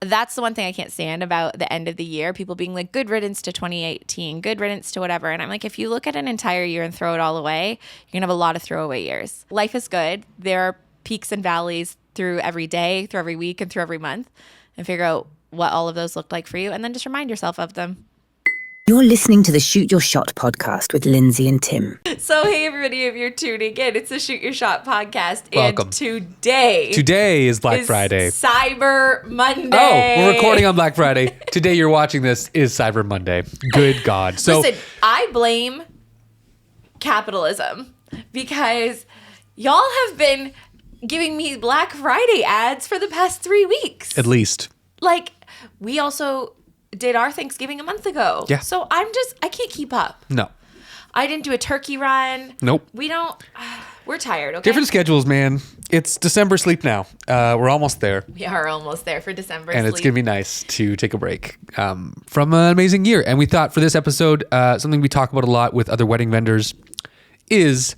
that's the one thing I can't stand about the end of the year. People being like, good riddance to 2018, good riddance to whatever. And I'm like, if you look at an entire year and throw it all away, you're going to have a lot of throwaway years. Life is good. There are peaks and valleys through every day, through every week, and through every month. And figure out what all of those looked like for you. And then just remind yourself of them. You're listening to the Shoot Your Shot podcast with Lindsay and Tim. So, hey, everybody, if you're tuning in, it's the Shoot Your Shot podcast. Welcome. And today is Black Friday. Cyber Monday. Oh, we're recording on Black Friday. Today you're watching this is Cyber Monday. Good God. So, listen, I blame capitalism because y'all have been giving me Black Friday ads for the past 3 weeks. at least. Like, we also did our Thanksgiving a month ago. Yeah. So I can't keep up. No. I didn't do a turkey run. Nope. We're tired, okay? Different schedules, man. It's December sleep now. We're almost there. We are almost there for December And sleep. it's going to be nice to take a break from an amazing year. And we thought for this episode, something we talk about a lot with other wedding vendors is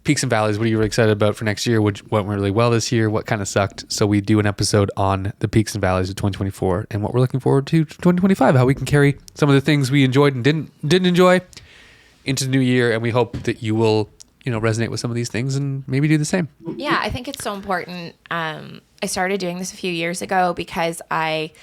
peaks and valleys. What are you really excited about for next year? What went really well this year? What kind of sucked? So we do an episode on the peaks and valleys of 2024 and what we're looking forward to 2025, how we can carry some of the things we enjoyed and didn't enjoy into the new year. And we hope that you will, resonate with some of these things and maybe do the same. Yeah, I think it's so important. I started doing this a few years ago because I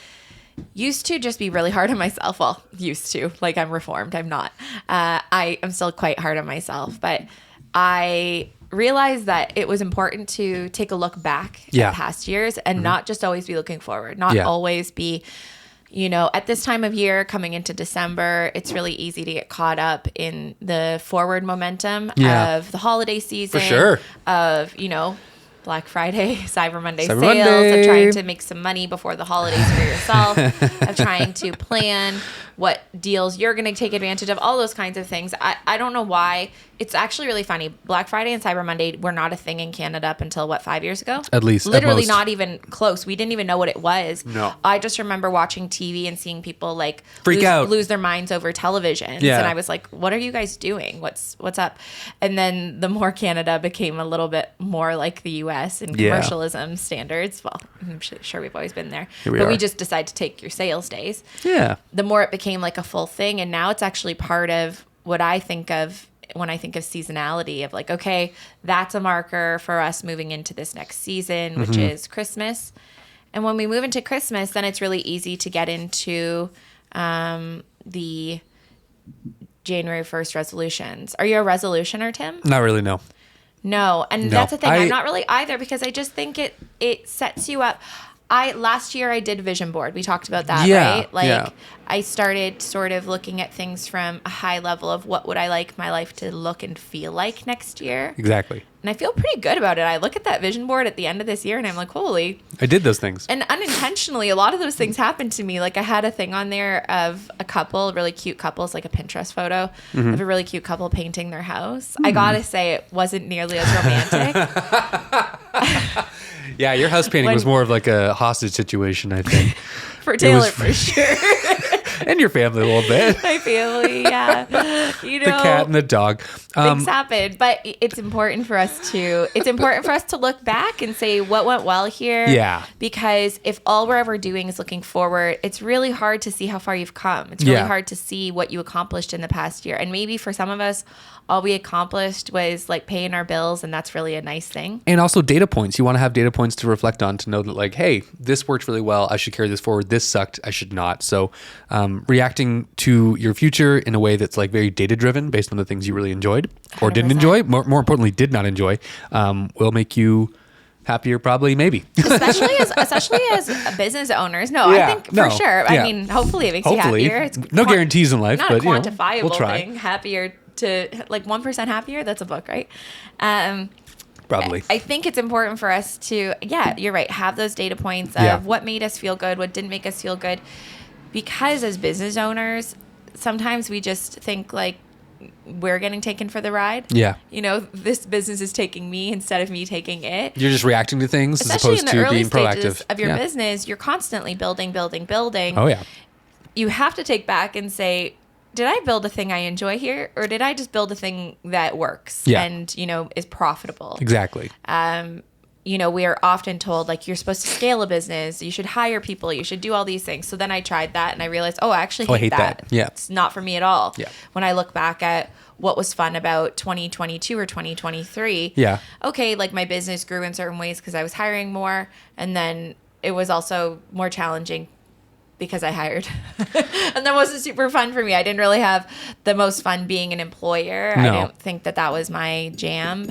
used to just be really hard on myself. Well, used to. Like, I'm reformed. I'm not. I'm still quite hard on myself. But I realized that it was important to take a look back at past years and not just always be looking forward. Not always be... at this time of year, coming into December, it's really easy to get caught up in the forward momentum of the holiday season. For sure. Of, Black Friday, Cyber Monday Cyber sales, Monday. of trying to make some money before the holidays for yourself, of trying to plan what deals you're going to take advantage of, all those kinds of things. I don't know why. It's actually really funny. Black Friday and Cyber Monday were not a thing in Canada up until, 5 years ago? At least. Literally at most. not even close. We didn't even know what it was. No. I just remember watching TV and seeing people Freak out. lose their minds over televisions. Yeah. And I was like, what are you guys doing? What's up? And then the more Canada became a little bit more like the US in commercialism standards. Well, I'm sure we've always been there. Here we but are. we just decided to take your sales days. Yeah. The more it became like a full thing. And now it's actually part of what I think of when I think of seasonality of okay, that's a marker for us moving into this next season, which is Christmas. And when we move into Christmas, then it's really easy to get into the January 1st resolutions. Are you a resolutioner, Tim? Not really, no. No. And No. that's the thing. I'm not really either because I just think it sets you up. Last year I did a vision board. We talked about that, right? I started sort of looking at things from a high level of what would I like my life to look and feel like next year. Exactly. And I feel pretty good about it. I look at that vision board at the end of this year and I'm like, holy. I did those things. And unintentionally, a lot of those things happened to me. I had a thing on there of a couple, really cute couples, like a Pinterest photo of a really cute couple painting their house. I gotta say, it wasn't nearly as romantic. Yeah, your house painting was more of a hostage situation, I think. For Taylor, for sure. And your family a little bit. My family, yeah. The cat and the dog. Things happen, but it's important for us to look back and say what went well here. Yeah. Because if all we're ever doing is looking forward, it's really hard to see how far you've come. It's really hard to see what you accomplished in the past year. And maybe for some of us, all we accomplished was paying our bills, and that's really a nice thing. And also data points. You want to have data points to reflect on, to know that hey, this worked really well. I should carry this forward. This sucked. I should not. So reacting to your future in a way that's very data driven based on the things you really enjoyed or 100%. didn't enjoy, more importantly, did not enjoy, will make you happier, probably, maybe. especially as business owners. No, I think for sure. Yeah. I mean, hopefully it makes you happier. It's no guarantees in life, not but a quantifiable we'll try. thing. Happier to 1% happier. That's a book, right? Probably. I think it's important for us to, you're right, have those data points of what made us feel good, what didn't make us feel good. Because as business owners, sometimes we just think we're getting taken for the ride. Yeah. This business is taking me instead of me taking it. You're just reacting to things Especially as opposed in the to early being stages proactive. of your business, you're constantly building. Oh, yeah. You have to take back and say, did I build a thing I enjoy here, or did I just build a thing that works and is profitable? Exactly. we are often told like you're supposed to scale a business, you should hire people, you should do all these things. So then I tried that and I realized, I actually hate that. Yeah. It's not for me at all. Yeah. When I look back at what was fun about 2022 or 2023. Yeah. Okay, like my business grew in certain ways because I was hiring more, and then it was also more challenging because I hired. And that wasn't super fun for me. I didn't really have the most fun being an employer. No. I don't think that was my jam.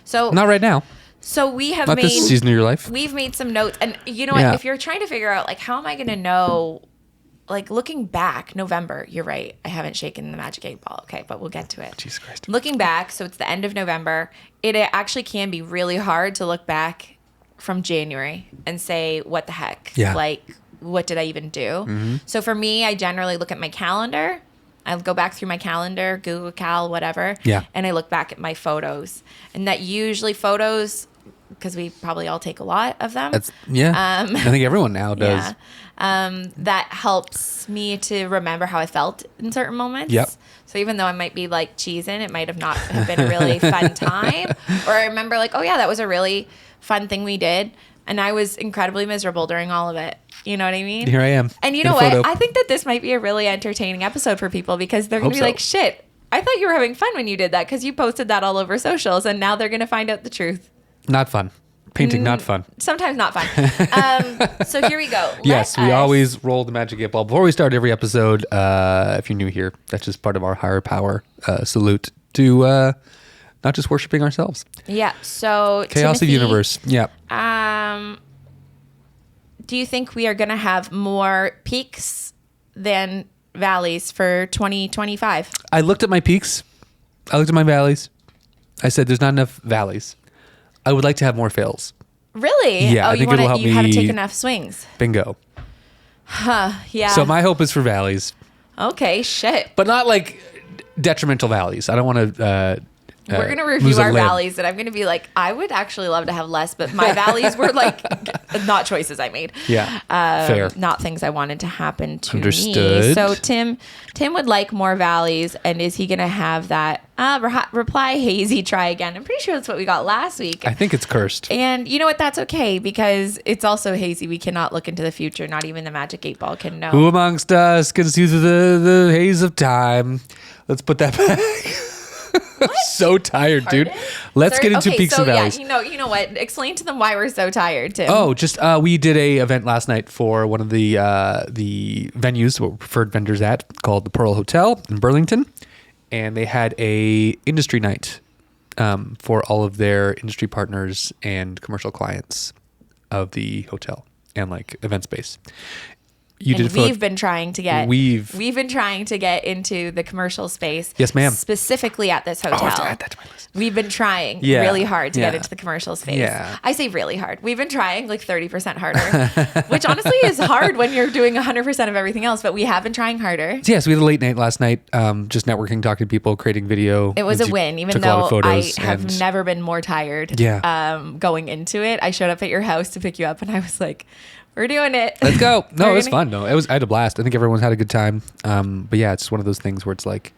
So Not right now. So we have Not made this season of your life. We've made some notes, and you know what? Yeah. If you're trying to figure out like how am I going to know, like looking back, November. You're right. I haven't shaken the magic 8-ball. Okay, but we'll get to it. Jesus Christ. Looking back, so it's the end of November. It actually can be really hard to look back from January and say what the heck. Yeah. Like what did I even do? So for me, I generally look at my calendar. I'll go back through my calendar, Google Cal, whatever. Yeah. And I look back at my photos, and that usually photos, because we probably all take a lot of them. I think everyone now does. Yeah. That helps me to remember how I felt in certain moments. Yep. So even though I might be like cheesing, it might have been a really fun time. Or I remember like, oh yeah, that was a really fun thing we did. And I was incredibly miserable during all of it. You know what I mean? Here I am. And you in know a photo. what? I think that this might be a really entertaining episode for people because they're going to be Hope so. like, shit, I thought you were having fun when you did that because you posted that all over socials and now they're going to find out the truth. Not fun. Painting, not fun. Sometimes not fun. So here we go. Yes, we always roll the magic 8-ball. Before we start every episode, if you're new here, that's just part of our higher power salute to not just worshiping ourselves. Yeah. So Chaos of Timothy, universe. Yeah. Do you think we are going to have more peaks than valleys for 2025? I looked at my peaks. I looked at my valleys. I said there's not enough valleys. I would like to have more fills. Really? Yeah, Oh, I think it'll help you haven't me- taken enough swings. Bingo. Yeah. So my hope is for valleys, Okay, shit. but not like detrimental valleys. I don't want to. We're going to review our valleys, and I'm going to be like, I would actually love to have less, but my valleys were like not choices I made. Yeah, fair. Not things I wanted to happen to me. Understood. So Tim would like more valleys, and is he going to have that? Reply hazy, try again. I'm pretty sure that's what we got last week. I think it's cursed. And you know what? That's okay because it's also hazy. We cannot look into the future. Not even the magic 8-ball can know. Who amongst us can see through the haze of time? Let's put that back. So tired, dude. Let's get into peaks and valleys. Yeah, you know what? Explain to them why we're so tired, Tim. Oh, just we did a event last night for one of the venues, what we're preferred vendors at, called the Pearl Hotel in Burlington, and they had a industry night for all of their industry partners and commercial clients of the hotel and like event space. We've been trying to get into the commercial space. Yes, ma'am. Specifically at this hotel. I have to add that to my list. We've been trying really hard to get into the commercial space. Yeah. I say really hard. We've been trying like 30% harder, which honestly is hard when you're doing 100% of everything else, but we have been trying harder. So yes, we had a late night last night, just networking, talking to people, creating video. It was a Lindsay win, even took a lot though of photos I have and- never been more tired going into it. I showed up at your house to pick you up and I was like, we're doing it. Let's go. No, it was gonna- fun. No, I had a blast. I think everyone's had a good time. But yeah, it's one of those things where it's like,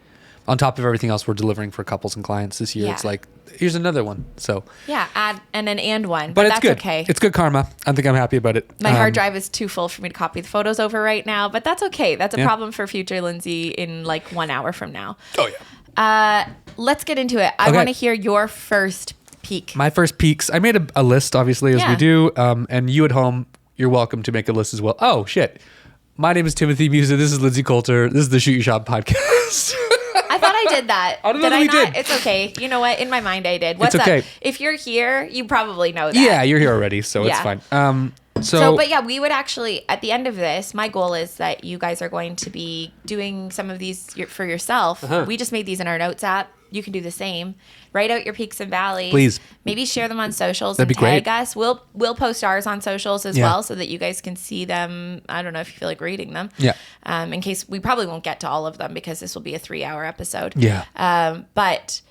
on top of everything else we're delivering for couples and clients this year, Yeah. it's like, here's another one. So, Yeah, add and one. but it's that's good. okay. It's good karma. I think I'm happy about it. My hard drive is too full for me to copy the photos over right now, but that's okay. That's a Yeah. problem for future Lindsay in like 1 hour from now. Oh yeah. Let's get into it. I Okay. want to hear your first peak. My first peaks. I made a list, obviously, as Yeah. we do. And you at home, you're welcome to make a list as well. Oh shit. My name is Timothy Muza. This is Lindsay Coulter. This is the Shoot Your Shot podcast. I thought I did that. I don't know did that I we not? did. It's okay. You know what? In my mind, I did. What's okay. up? If you're here, you probably know that. Yeah, you're here already, so it's Yeah. fine. But yeah, we would actually, at the end of this, my goal is that you guys are going to be doing some of these for yourself. Uh-huh. We just made these in our notes app. You can do the same. Write out your peaks and valleys. Please. Maybe share them on socials That'd and be great. tag us. We'll post ours on socials as Yeah. well so that you guys can see them. I don't know if you feel like reading them. Yeah. In case we probably won't get to all of them because this will be a 3-hour episode. Yeah. But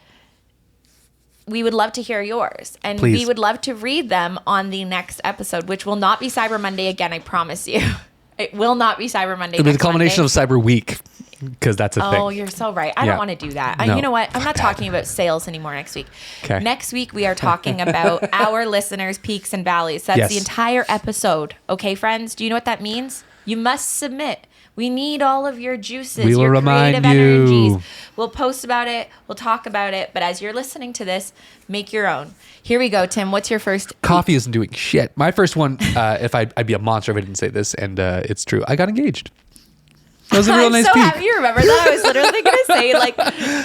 we would love to hear yours. And Please. we would love to read them on the next episode, which will not be Cyber Monday again, I promise you. It will not be Cyber Monday. It'll be the next culmination Monday. of Cyber Week. because that's a thing. Oh, you're so right. I Yeah. don't want to do that. No. You know what? I'm not Fuck talking about sales anymore next week. Okay. Next week, we are talking about our listeners' peaks and valleys. That's Yes. the entire episode. Okay, friends? Do you know what that means? You must submit. We need all of your juices, We will your remind creative energies. you. We'll post about it. We'll talk about it. But as you're listening to this, make your own. Here we go, Tim. What's your first? Coffee isn't doing shit. My first one, if I'd be a monster if I didn't say this, and it's true. I got engaged. That was a real I'm nice so peak. happy you remember that. I was literally going to say, like,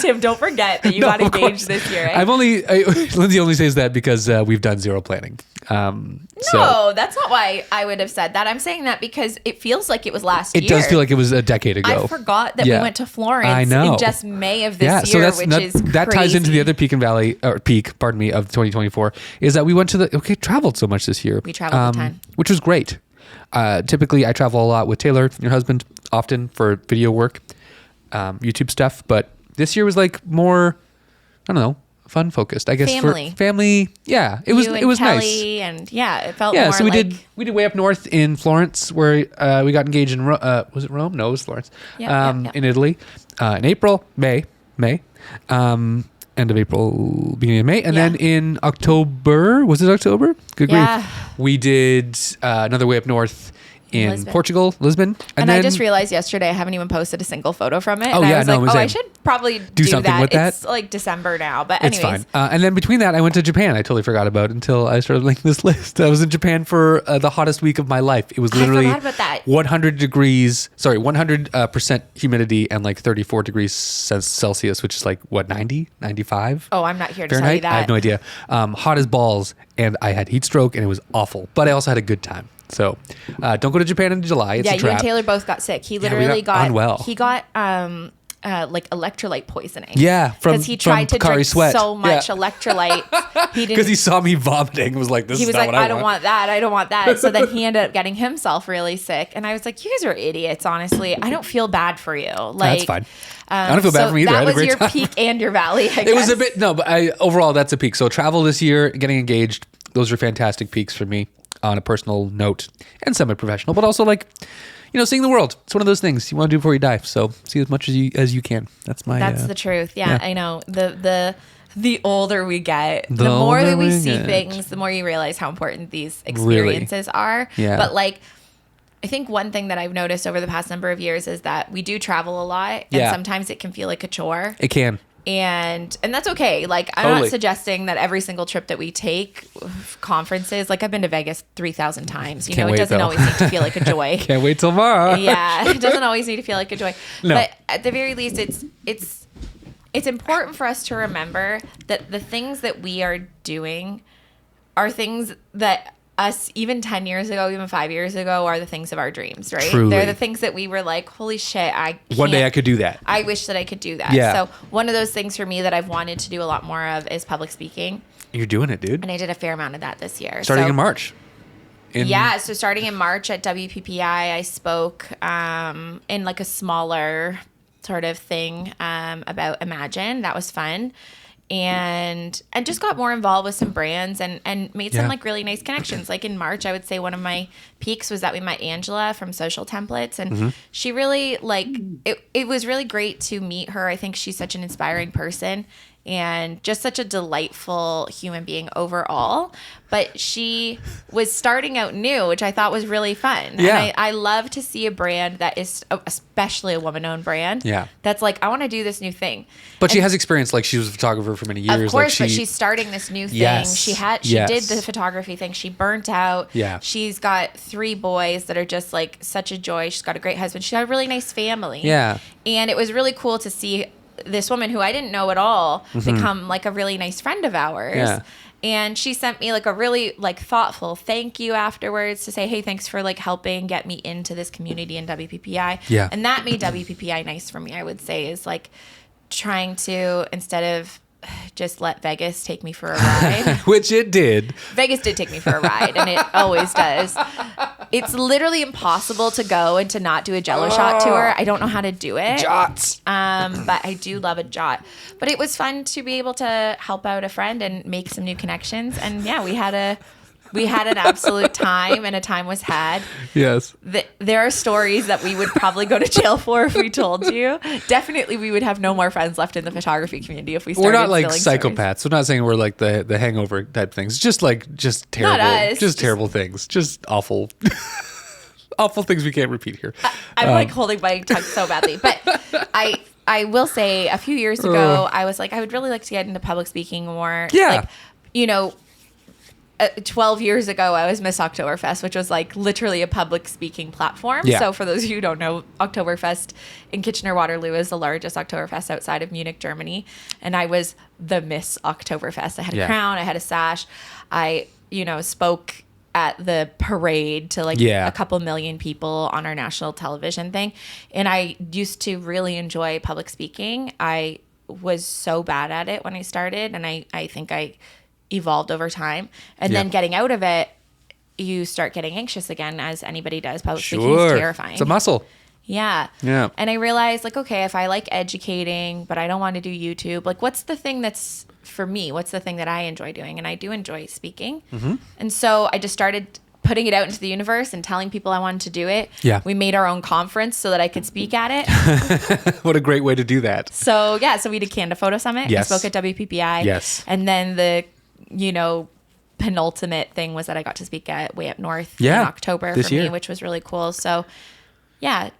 Tim, don't forget that you No, got of engaged course. this year, right? Lindsay only says that because we've done zero planning. So No, that's not why I would have said that. I'm saying that because it feels like it was last year. it does feel like it was a decade ago. I forgot that Yeah. we went to Florence I know. in just May of this Yeah, year, so that ties into the crazy. other peak, pardon me, of 2024 is that we went to traveled so much this year. We traveled a ton. which was great. Typically, I travel a lot with Taylor, your husband, often for video work, YouTube stuff. But this year was like more, I don't know, fun focused. I guess Family. for family. Yeah, it was You and it was Kelly nice. and yeah, it felt Yeah, more so we like, did way up north in Florence where we got engaged in was it Rome? No, it was Florence. Yeah. In Italy, in April, May, end of April, beginning of May, and Yeah. then in October, was it October? Good Yeah. grief. We did another way up north in Lisbon. Portugal, Lisbon, And then I just realized yesterday I haven't even posted a single photo from it. Oh, and yeah, I was no, like, I same. should probably do something that. with that. It's like December now, but it's anyways. fine. And then between that, I went to Japan. I totally forgot about until I started making this list. I was in Japan for the hottest week of my life. It was literally forgot about that. 100% humidity and like 34 degrees Celsius, which is like what, 90, 95? Oh, I'm not here to Fahrenheit? tell you that. I have no idea. Hot as balls, and I had heat stroke, and it was awful. But I also had a good time. So don't go to Japan in July. It's Yeah, a you trap. and Taylor both got sick. He we literally got unwell. He got like electrolyte poisoning. Yeah, because he tried to Pocari drink Sweat. so much Yeah. electrolyte. He Because didn't. he saw me vomiting. Was like, this He is was not like, what I don't want that. I don't want that. So then he ended up getting himself really sick. And I was like, you guys are idiots, honestly. I don't feel bad for you. Like, That's fine. I don't feel bad for me either. I That had a was great your time. peak and your valley, I It was a guess. bit, no, but overall, that's a peak. So travel this year, getting engaged, those are fantastic peaks for me on a personal note and semi-professional, but also like, seeing the world. It's one of those things you want to do before you die. So see as much as you can. That's my. That's the truth. Yeah, yeah. I know. The older we get, the The more that older we we see get. things, the more you realize how important these Really. experiences are. Yeah. But like, I think one thing that I've noticed over the past number of years is that we do travel a lot, and Yeah. sometimes it can feel like a chore. It can. And that's okay. Like, I'm Totally. not suggesting that every single trip that we take, conferences, like I've been to Vegas 3,000 times. You Can't know, wait, it doesn't though. always need to feel like a joy. Can't wait till tomorrow. Yeah, it doesn't always need to feel like a joy. No. But at the very least, it's important for us to remember that the things that we are doing are things that us even 10 years ago, even 5 years ago, are the things of our dreams, right? Truly. They're the things that we were like, holy shit, One day I could do that. I wish that I could do that. Yeah. So one of those things for me that I've wanted to do a lot more of is public speaking. You're doing it, dude. And I did a fair amount of that this year. Starting So- in March. Yeah, so starting in March at WPPI, I spoke in like a smaller sort of thing about Imagine. That was fun. And just got more involved with some brands and made some Yeah. like really nice connections. Like in March, I would say one of my peaks was that we met Angela from Social Templates, and Mm-hmm. she really like it was really great to meet her. I think she's such an inspiring person and just such a delightful human being overall. But she was starting out new, which I thought was really fun. Yeah. And I love to see a brand that is, especially a woman-owned brand, Yeah. that's like, I want to do this new thing. But she has experience. Like she was a photographer for many years. Of course, like but she's starting this new thing. Yes. She did Yes. the photography thing. She burnt out. Yeah. She's got 3 boys that are just like such a joy. She's got a great husband. She's got a really nice family. Yeah. And it was really cool to see this woman who I didn't know at all become like a really nice friend of ours. Mm-hmm. Yeah. And she sent me like a really like thoughtful thank you afterwards to say, hey, thanks for like helping get me into this community in WPPI. Yeah. And that made WPPI nice for me, I would say, is like trying to, instead of just let Vegas take me for a ride. Which it did. Vegas did take me for a ride, and it always does. It's literally impossible to go and to not do a Jello shot tour. I don't know how to do it. Jots. But I do love a jot. But it was fun to be able to help out a friend and make some new connections. And yeah, we had We had an absolute time, and a time was had. Yes. There are stories that we would probably go to jail for if we told you. Definitely, we would have no more friends left in the photography community if we started. We're not like spilling psychopaths. stories. We're not saying we're like the Hangover type things. Just terrible, us. just terrible things. Just awful, awful things we can't repeat here. I'm like holding my tongue so badly, but I will say a few years ago, I was like, I would really like to get into public speaking more. Yeah. Like, 12 years ago, I was Miss Oktoberfest, which was like literally a public speaking platform. Yeah. So for those of you who don't know, Oktoberfest in Kitchener-Waterloo is the largest Oktoberfest outside of Munich, Germany. And I was the Miss Oktoberfest. I had a crown, I had a sash. I, spoke at the parade to a couple million people on our national television thing. And I used to really enjoy public speaking. I was so bad at it when I started, and I think I evolved over time. And then getting out of it, you start getting anxious again, as anybody does. Public speaking is terrifying. It's a muscle. Yeah. Yeah. And I realized, okay, if I like educating, but I don't want to do YouTube, what's the thing that's for me? What's the thing that I enjoy doing? And I do enjoy speaking. Mm-hmm. And so I just started putting it out into the universe and telling people I wanted to do it. Yeah. We made our own conference so that I could speak at it. What a great way to do that. So we did Canada Photo Summit. Yes. I spoke at WPPI. Yes. And then the, penultimate thing was that I got to speak at Way Up North in October this for year. me, which was really cool. So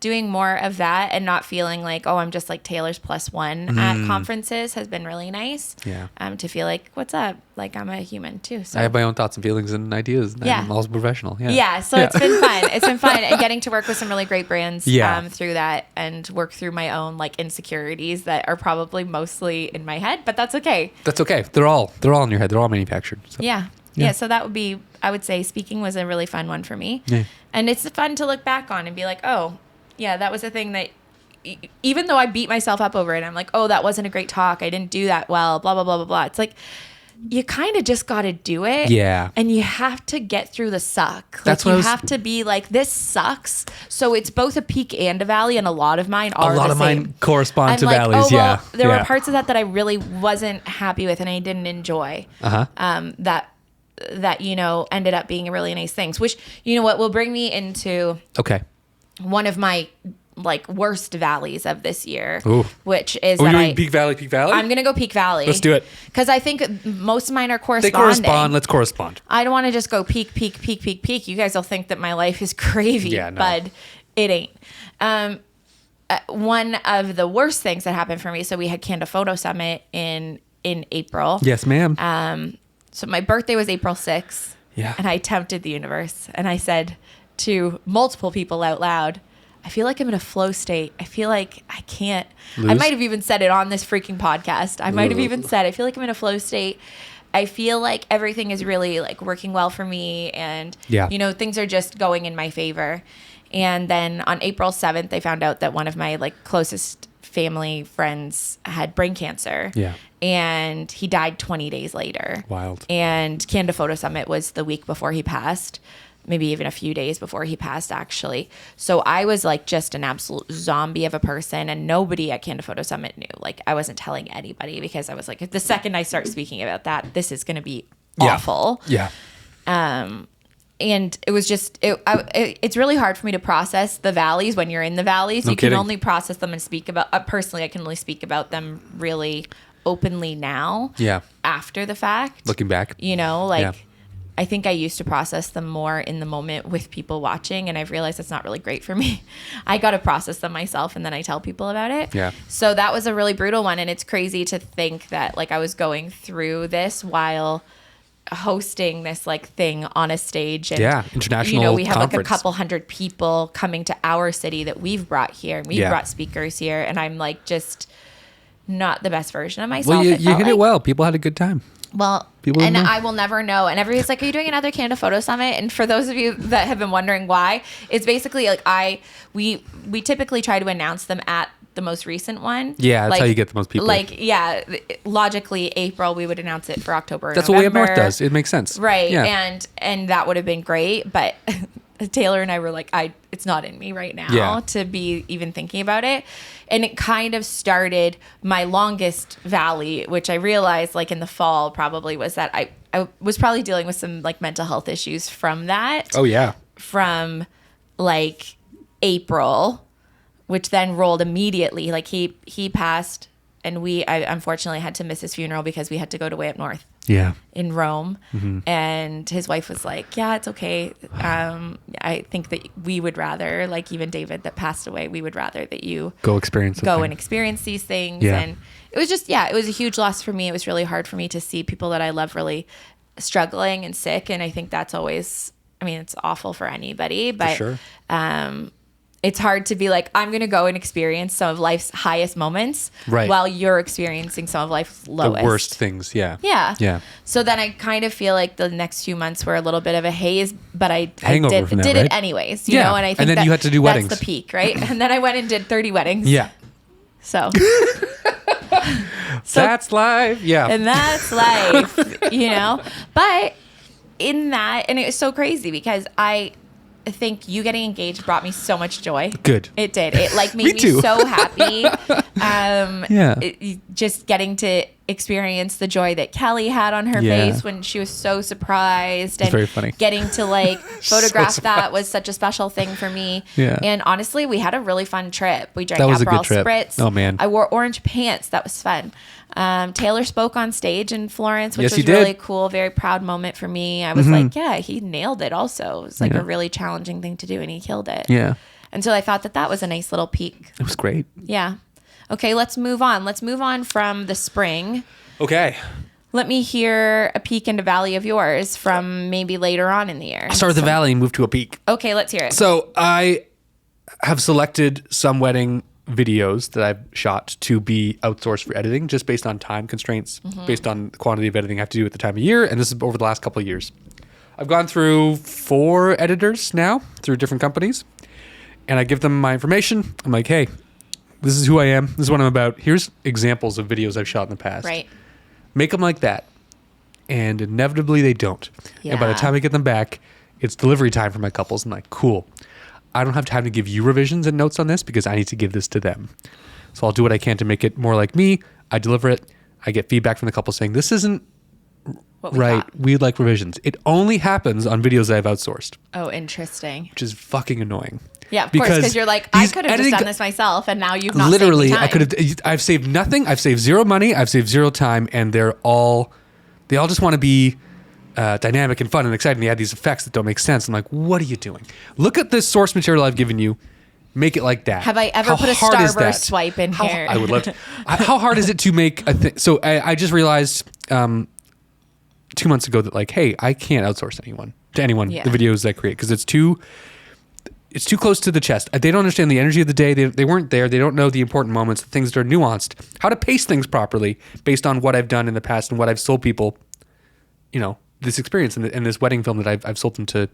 doing more of that and not feeling like, I'm just like Taylor's plus one at conferences has been really nice. Yeah. To feel like, what's up? Like, I'm a human too. So I have my own thoughts and feelings and ideas. And I'm also professional. Yeah. Yeah. So it's been fun. It's been fun, and getting to work with some really great brands through that, and work through my own insecurities that are probably mostly in my head, but that's okay. That's okay. They're all in your head. They're all manufactured. So. Yeah. So that would be, I would say speaking was a really fun one for me. Yeah. And it's fun to look back on and be like, oh, yeah, that was a thing that even though I beat myself up over it, I'm like, oh, that wasn't a great talk. I didn't do that well, blah, blah, blah, blah, blah. It's like, you kind of just got to do it. Yeah. And you have to get through the suck. That's what you have to be like, this sucks. So it's both a peak and a valley. And a lot of mine are the same. Mine correspond to like, valleys. There were parts of that I really wasn't happy with and I didn't enjoy. That ended up being really nice things, which, what will bring me into one of my worst valleys of this year. Ooh. Which is that peak valley? I'm going to go peak valley. Let's do it. Because I think most of mine are corresponding. They correspond. Let's correspond. I don't want to just go peak, peak, peak, peak, peak. You guys will think that my life is gravy, but it ain't. One of the worst things that happened for me, so we had Canada Photo Summit in April. Yes, ma'am. So my birthday was April 6th. Yeah. And I tempted the universe. And I said to multiple people out loud, I feel like I'm in a flow state. I feel like I can't. Lose? I might have even said it on this freaking podcast. I might have even said, I feel like I'm in a flow state. I feel like everything is really working well for me. And, things are just going in my favor. And then on April 7th, they found out that one of my closest family friends had brain cancer. Yeah. And he died 20 days later. Wild. And Canada Photo Summit was the week before he passed, maybe even a few days before he passed, actually. So I was just an absolute zombie of a person, and nobody at Canada Photo Summit knew. I wasn't telling anybody because I was like, the second I start speaking about that, this is going to be awful. Yeah. And it was just, it's really hard for me to process the valleys when you're in the valleys. You can only process them and speak about, personally, I can only speak about them really openly now. Yeah. After the fact. Looking back. I think I used to process them more in the moment with people watching, and I've realized that's not really great for me. I got to process them myself, and then I tell people about it. Yeah. So that was a really brutal one, and it's crazy to think that I was going through this while hosting this thing on a stage, and international we have conference. a couple hundred people coming to our city that we've brought here, and we've brought speakers here, and I'm just not the best version of myself. Well, you hit it well. People had a good time. Well, and I will never know. And everybody's like, are you doing another Canada Photo Summit? And for those of you that have been wondering why, it's basically we typically try to announce them at the most recent one. Yeah, that's how you get the most people. Logically, April, we would announce it for October or That's November. the way Up North does. It makes sense. Right. Yeah. And that would have been great. But Taylor and I were like, it's not in me right now to be even thinking about it. And it kind of started my longest valley, which I realized in the fall probably was that I was probably dealing with some like mental health issues from that. Oh yeah. From like April, which then rolled immediately. Like he passed, and I unfortunately had to miss his funeral because we had to go to way up north. Yeah. In Rome. And his wife was like, yeah, it's okay. I think that we would rather, like even David that passed away, we would rather that you go experience and experience these things. Yeah. And it was just, it was a huge loss for me. It was really hard for me to see people that I love really struggling and sick. And I think that's always, I mean, it's awful for anybody, but For sure. It's hard to be like, I'm going to go and experience some of life's highest moments Right. while you're experiencing some of life's lowest. The worst things. Yeah. Yeah. Yeah. So then I kind of feel like the next few months were a little bit of a haze, but I Hangover did from that, it right? anyways, you know, and I think then you had to do weddings. That's the peak, right? And then I went and did 30 weddings. Yeah. So That's life. Yeah. and that's life, you know? But in that, and it was so crazy because I think you getting engaged brought me so much joy. Good. It did. It like made Me too. me so happy. Yeah. Just getting to experience the joy that Kelly had on her Yeah. face when she was so surprised, and very funny. getting to like photograph surprised. that was such a special thing for me. Yeah. And honestly, we had a really fun trip. We drank That was a Aperol good trip. Spritz. Oh, man. I wore orange pants. That was fun. Taylor spoke on stage in Florence, which Yes, he was did. really cool. Very proud moment for me. I was like, yeah, he nailed it also. It was like Yeah. a really challenging thing to do, and he killed it. Yeah. And so I thought that was a nice little peak. It was great. Yeah. Okay, let's move on. Let's move on from the spring. Okay. Let me hear a peak and a valley of yours from maybe later on in the year. I'll start with the valley and move to a peak. Okay, let's hear it. So I have selected some wedding videos that I've shot to be outsourced for editing, just based on time constraints, based on the quantity of editing I have to do at the time of year. And this is over the last couple of years. I've gone through 4 editors now through different companies, and I give them my information. I'm like, hey, this is who I am. This is what I'm about. Here's examples of videos I've shot in the past. Right. Make them like that. And inevitably they don't. And by the Yeah. time I get them back, it's delivery time for my couples. I'm like, cool. I don't have time to give you revisions and notes on this because I need to give this to them. So I'll do what I can to make it more like me. I deliver it. I get feedback from the couple saying, this isn't What we right. thought. We'd like revisions. It only happens on videos that I've outsourced, Oh, interesting. which is fucking annoying. Yeah, of course, because you're like, I these could have just editing done this myself, and now you've not literally saved me I time. could have. I've saved nothing. I've saved zero money. I've saved zero time, and they all just want to be dynamic and fun and exciting. They add these effects that don't make sense. I'm like, what are you doing? Look at this source material I've given you. Make it like that. Have I ever How put a hard is starburst that? swipe in here? I would love to. How hard is it to make a thing? So I just realized 2 months ago that like, hey, I can't outsource to anyone Yeah. the videos that I create because it's too close to the chest. They don't understand the energy of the day. They weren't there. They don't know the important moments, the things that are nuanced, how to pace things properly based on what I've done in the past and what I've sold people, this experience and this wedding film that I've sold them to,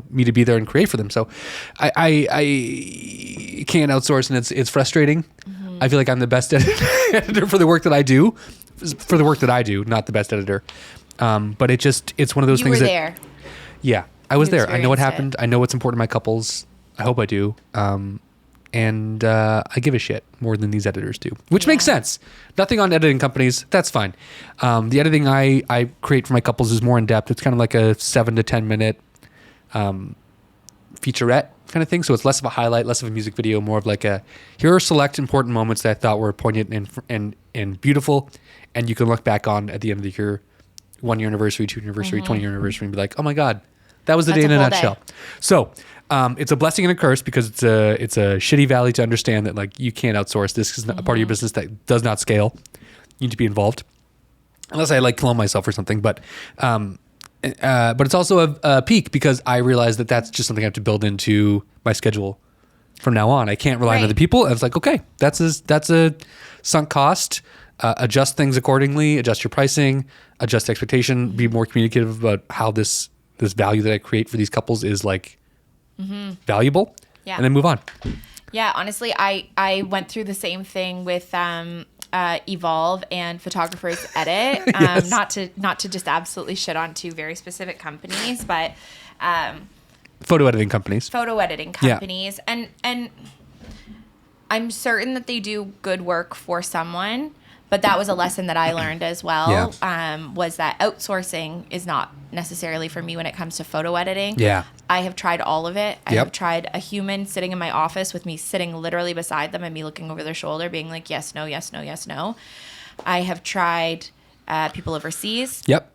me to be there and create for them. So I can't outsource, and it's frustrating. Mm-hmm. I feel like I'm the best editor for the work that I do, not the best editor. But it's one of those You things were that, there. yeah, I was You there. I know what experienced happened. I know what's important to my couples. I hope I do. And I give a shit more than these editors do, which makes Yeah. sense. Nothing on editing companies. That's fine. The editing I create for my couples is more in depth. It's kind of like a 7 to 10 minute featurette kind of thing. So it's less of a highlight, less of a music video, more of like here are select important moments that I thought were poignant and beautiful. And you can look back on at the end of the year, 1 year anniversary, 2 year anniversary, 20 year anniversary, and be like, oh my God, that was the That's day in a a whole nutshell. day. So it's a blessing and a curse because it's a shitty valley to understand that like you can't outsource. This is not a part of your business that does not scale. You need to be involved, unless I like clone myself or something. But it's also a peak because I realize that that's just something I have to build into my schedule from now on. I can't rely on Right. other people. And it's like, okay, that's a sunk cost. Adjust things accordingly. Adjust your pricing. Adjust expectation. Be more communicative about how this value that I create for these couples is like valuable. Yeah. And then move on. Yeah, honestly, I went through the same thing with Evolve and Photographers Edit. Yes. Not to just absolutely shit on 2 very specific companies, but Photo editing companies. photo editing companies, and I'm certain that they do good work for someone, But that was a lesson that I learned as well. Yeah. Was that outsourcing is not necessarily for me when it comes to photo editing. Yeah. I have tried all of it. I Yep. have tried a human sitting in my office with me sitting literally beside them and me looking over their shoulder being like, yes, no, yes, no, yes, no. I have tried people overseas. Yep.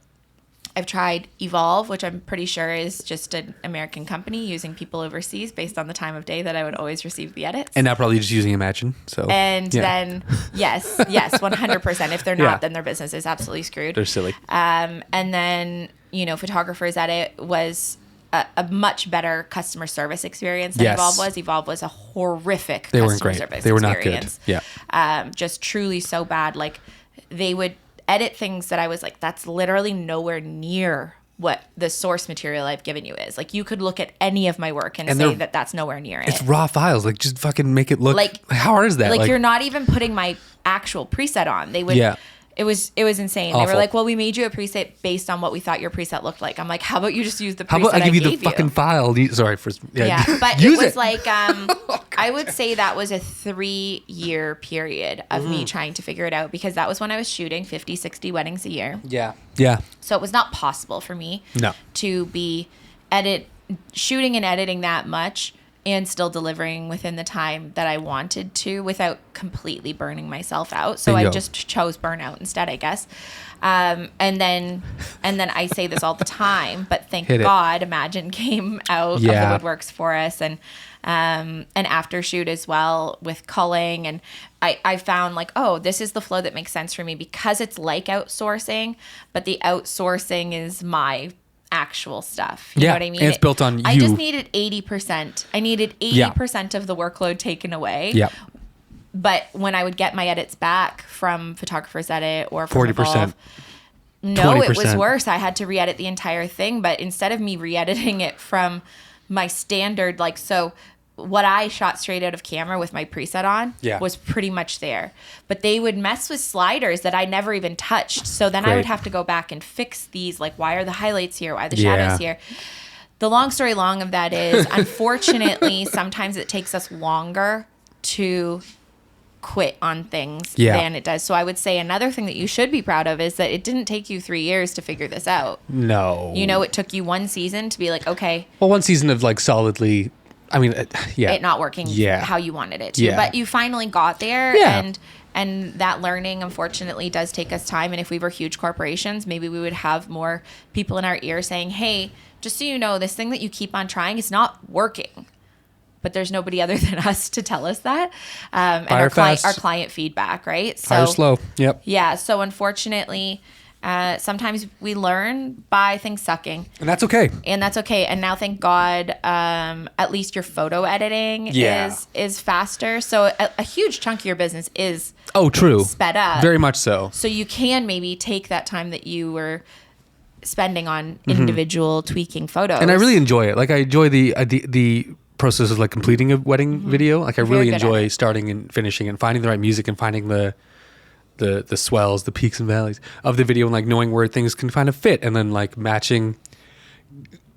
I've tried Evolve, which I'm pretty sure is just an American company using people overseas based on the time of day that I would always receive the edits. And now probably just using Imagine. So. And yeah. then, yes, 100%. If they're not, Yeah. then their business is absolutely screwed. They're silly. And then, Photographers Edit was a much better customer service experience than Yes. Evolve was. Evolve was a horrific They weren't customer great. service They were not good. experience. Yeah. Just truly so bad. Like, they would edit things that I was like, that's literally nowhere near what the source material I've given you is. Like, you could look at any of my work and say they're- that that's nowhere near it. It's raw files. Like, just fucking make it look. Like- how hard is that? Like, you're not even putting my actual preset on. They would. Yeah. It was insane. They Awful. were like, "Well, we made you a preset based on what we thought your preset looked like." I'm like, "How about you just use the preset How about I give you the gave fucking file? Sorry for. Yeah, but use it was like I would say that was a 3-year period of me trying to figure it out because that was when I was shooting 50, 60 weddings a year. Yeah. Yeah. So it was not possible for me No. to be shooting and editing that much and still delivering within the time that I wanted to without completely burning myself out. So I Bingo. just chose burnout instead, I guess. And then I say this all the time, but thank Hit it. God Imagine came out of Yeah. the woodworks for us and after shoot as well with culling. And I found like, oh, this is the flow that makes sense for me because it's like outsourcing, but the outsourcing is my actual stuff. You Yeah, know what I mean? and it's built on I you. just needed 80%. I needed 80% of the workload taken away. Yeah. But when I would get my edits back from Photographers Edit or from 40%. Evolve, no, it was 20%. worse. I had to re-edit the entire thing. But instead of me re-editing it from my standard, like, so what I shot straight out of camera with my preset on Yeah. was pretty much there. But they would mess with sliders that I never even touched. So then I Great. would have to go back and fix these. Like, why are the highlights here? Why are the Yeah. shadows here? The long story long of that is, unfortunately, sometimes it takes us longer to quit on things Yeah. than it does. So I would say another thing that you should be proud of is that it didn't take you 3 years to figure this out. No. It took you one season to be like, okay, Well, one season of like solidly. I mean, yeah. it not working Yeah. how you wanted it to. Yeah. But you finally got there, Yeah. and that learning unfortunately does take us time. And if we were huge corporations, maybe we would have more people in our ear saying, hey, just so you know, this thing that you keep on trying is not working. But there's nobody other than us to tell us that. And Fire our fast. client feedback, right? Fire slow. Yep. Yeah. So unfortunately, sometimes we learn by things sucking. And that's okay. And that's okay. And now, thank God, at least your photo editing Yeah. is faster. So a huge chunk of your business is Oh, true. sped up. Very much so. So you can maybe take that time that you were spending on individual tweaking photos. Mm-hmm. And I really enjoy it. Like I enjoy the process of like completing a wedding video. Like I Very really good at enjoy it. starting and finishing and finding the right music and finding the swells, the peaks and valleys of the video and like knowing where things can kind of fit and then like matching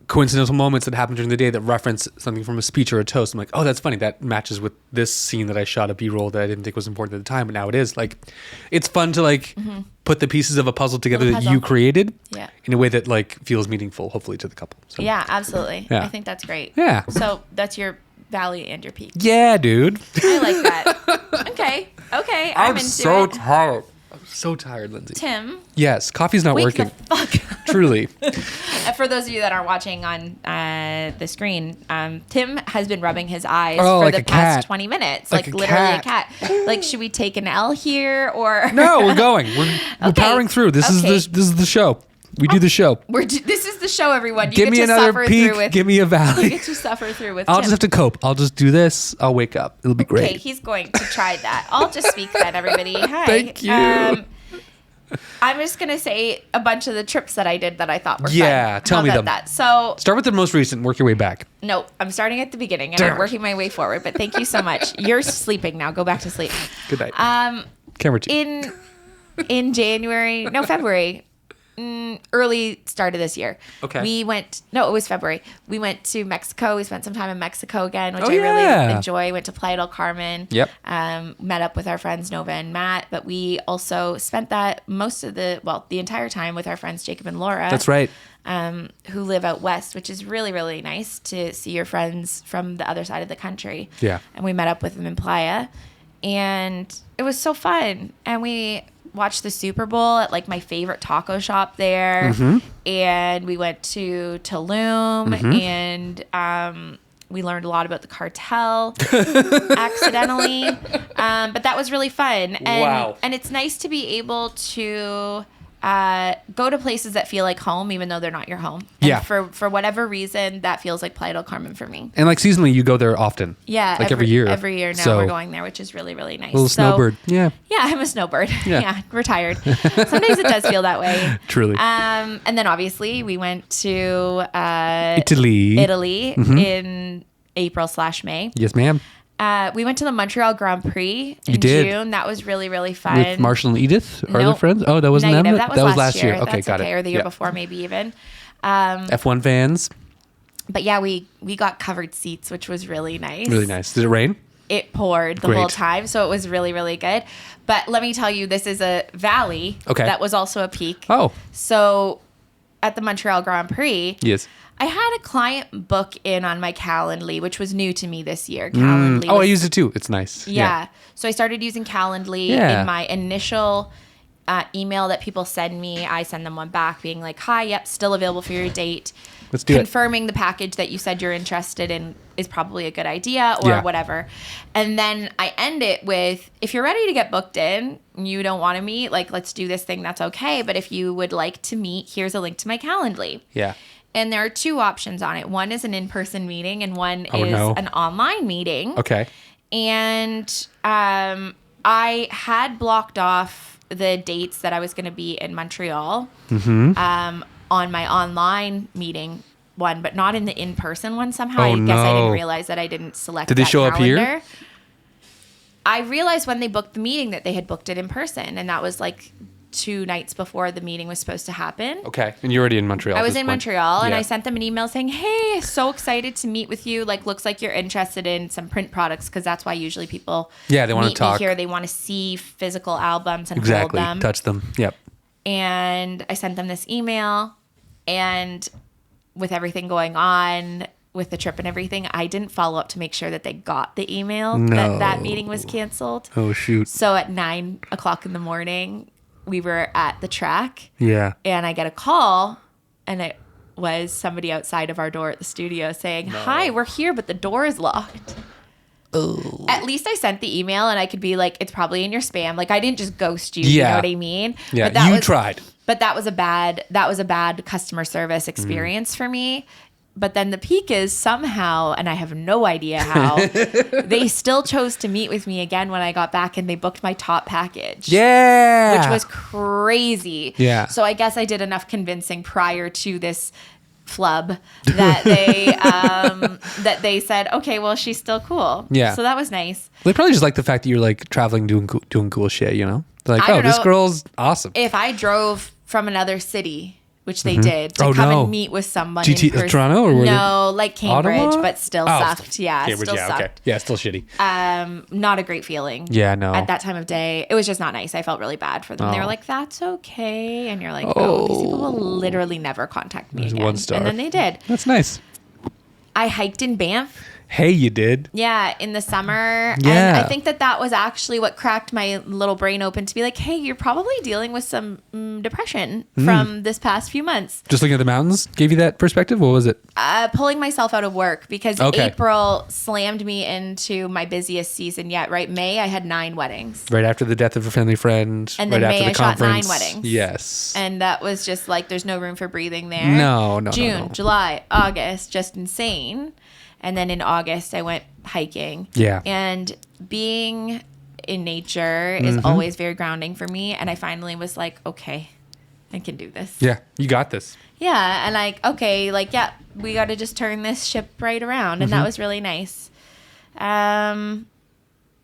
coincidental moments that happen during the day that reference something from a speech or a toast. I'm like, oh, that's funny. That matches with this scene that I shot a B-roll that I didn't think was important at the time, but now it is. Like, it's fun to like put the pieces of a puzzle together Little that you puzzle. created Yeah. in a way that like feels meaningful, hopefully to the couple. So, Yeah, absolutely. Yeah. I think that's great. Yeah. So that's your valley and your peak. Yeah, dude. I like that. Okay. I'm into it. tired. I'm so tired, Lindsay. Tim, Yes, coffee's not wake working. the fuck up. Truly. For those of you that aren't watching on the screen, Tim has been rubbing his eyes Oh, for like the a past cat. 20 minutes. Like Like a literally cat. a cat. Like, should we take an L here or? No, we're going. We're Okay. powering through. This Okay. is the show. We do the show. This is the show, everyone. You Give get me to another suffer peak. through with. Give me a You valley. get to suffer through with. I'll Tim. just have to cope. I'll just do this. I'll wake up. It'll be great. Okay, he's going to try that. I'll just speak then, everybody. Hi. Thank you. I'm just gonna say a bunch of the trips that I did that I thought were Yeah, fun. tell How me about them. that. So Start with the most recent. Work your way back. no, I'm starting at the beginning and Damn I'm it. working my way forward. But thank you so much. You're sleeping now. Go back to sleep. Good night. Camera 2. In February, early start of this year. Okay. It was February. We went to Mexico. We spent some time in Mexico again, which Oh, I really yeah. enjoy. Went to Playa del Carmen. Yep. Met up with our friends Nova and Matt, but we also spent the entire time with our friends Jacob and Laura. That's right. Who live out west, which is really, really nice to see your friends from the other side of the country. Yeah. And we met up with them in Playa, and it was so fun. And we watched the Super Bowl at like my favorite taco shop there, and we went to Tulum, and we learned a lot about the cartel accidentally, but that was really fun. And, Wow. And it's nice to be able to go to places that feel like home, even though they're not your home. And Yeah. For whatever reason, that feels like Playa del Carmen for me. And like seasonally, you go there often. Yeah. Like every year. Every year now So, we're going there, which is really, really nice. Little snowbird. Yeah. Yeah, I'm a snowbird. Yeah. Yeah, retired. Sometimes it does feel that way. Truly. And then obviously we went to Italy. in April/May. Yes, ma'am. We went to the Montreal Grand Prix in You did. June. That was really, really fun. With Marshall and Edith, our other Nope. friends. Oh, that wasn't Negative. them. That was last year. Okay, That's got okay. it. Or the year Yeah. before, maybe even. F1 fans. But yeah, we got covered seats, which was really nice. Really nice. Did it rain? It poured the Great. whole time, so it was really, really good. But let me tell you, this is a valley Okay. that was also a peak. Oh, So at the Montreal Grand Prix, yes. I had a client book in on my Calendly, which was new to me this year. Calendly Oh, I was- use it too. It's nice. Yeah. So I started using Calendly Yeah. in my initial email that people send me. I send them one back being like, hi, yep, still available for your date. Let's do it. Confirming the package that you said you're interested in is probably a good idea or Yeah. whatever. And then I end it with, if you're ready to get booked in, you don't want to meet, like, let's do this thing, that's okay. But if you would like to meet, here's a link to my Calendly. Yeah. And there are two options on it. One is an in-person meeting and one Oh, is no. an online meeting. Okay. And I had blocked off the dates that I was going to be in Montreal on my online meeting one, but not in the in-person one somehow. Oh, I guess I no. didn't realize that I didn't select Did they that show up here? calendar. I realized when they booked the meeting that they had booked it in person, and that was like 2 nights before the meeting was supposed to happen. Okay. And you're already in Montreal. I at was this in point. Montreal, and Yeah. I sent them an email saying, hey, so excited to meet with you. Like, looks like you're interested in some print products, because that's why usually people Yeah, they wanna meet me talk. here. They want to see physical albums and Exactly. hold them. Touch them. Yep. And I sent them this email, and with everything going on with the trip and everything, I didn't follow up to make sure that they got the email No. that meeting was canceled. Oh, shoot. So at 9:00 in the morning, we were at the track, Yeah. and I get a call, and it was somebody outside of our door at the studio saying, hi, we're here, but the door is locked. Oh. At least I sent the email, and I could be like, it's probably in your spam. Like, I didn't just ghost you. You Yeah. know what I mean? Yeah. But that You was, tried. But that was a bad customer service experience for me. But then the peak is somehow, and I have no idea how, they still chose to meet with me again when I got back, and they booked my top package. Yeah. Which was crazy. Yeah. So I guess I did enough convincing prior to this flub that they said, okay, well, she's still cool. Yeah. So that was nice. They probably just like the fact that you're like traveling, doing cool shit, you know? They're like, I oh, don't this know. girl's awesome. If I drove from another city, which they did, to Oh, come no. and meet with someone GT in person. Toronto, or were no, like Cambridge, Ottawa? but still Oh, sucked. Yeah, Cambridge, still yeah, sucked. okay. Yeah, still shitty. Not a great feeling. Yeah, no. At that time of day, it was just not nice. I felt really bad for them. They Oh. were like, "That's okay," and you're like, "Oh, these people will literally never contact me There's again." 1 star. And then they did. That's nice. I hiked in Banff. Hey, you did. Yeah, in the summer. Yeah. And I think that was actually what cracked my little brain open to be like, hey, you're probably dealing with some depression from this past few months. Just looking at the mountains gave you that perspective? What was it? Pulling myself out of work because Okay. April slammed me into my busiest season yet, right? May, I had 9 weddings. Right after the death of a family friend. And right then after May, the I shot 9 conference. weddings. Yes. And that was just like, there's no room for breathing there. No. June, No. July, August, just insane. And then in August, I went hiking. Yeah. And being in nature is always very grounding for me. And I finally was like, okay, I can do this. Yeah, you got this. Yeah. And like, okay, like, yeah, we got to just turn this ship right around. And that was really nice.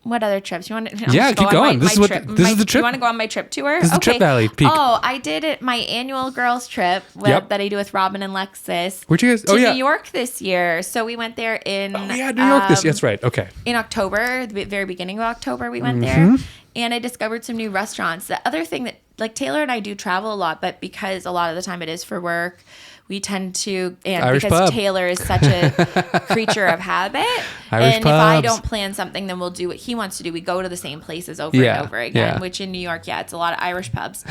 What What other trips? You want to? Yeah, keep going. This is the trip. You want to go on my trip tour? This is the Trip Valley peak. Oh, I did it. My annual girls trip that I do with Robin and Lexis. Where'd you guys? To New York this year. So we went there in. Oh yeah, New York this year. That's right. Okay. In October, the very beginning of October, we went there, and I discovered some new restaurants. The other thing that, like, Taylor and I do travel a lot, but because a lot of the time it is for work, we tend to, and Irish because pub. Taylor is such a creature of habit, Irish and if I pubs. don't plan something, then we'll do what he wants to do. We go to the same places over and over again, which in New York, it's a lot of Irish pubs,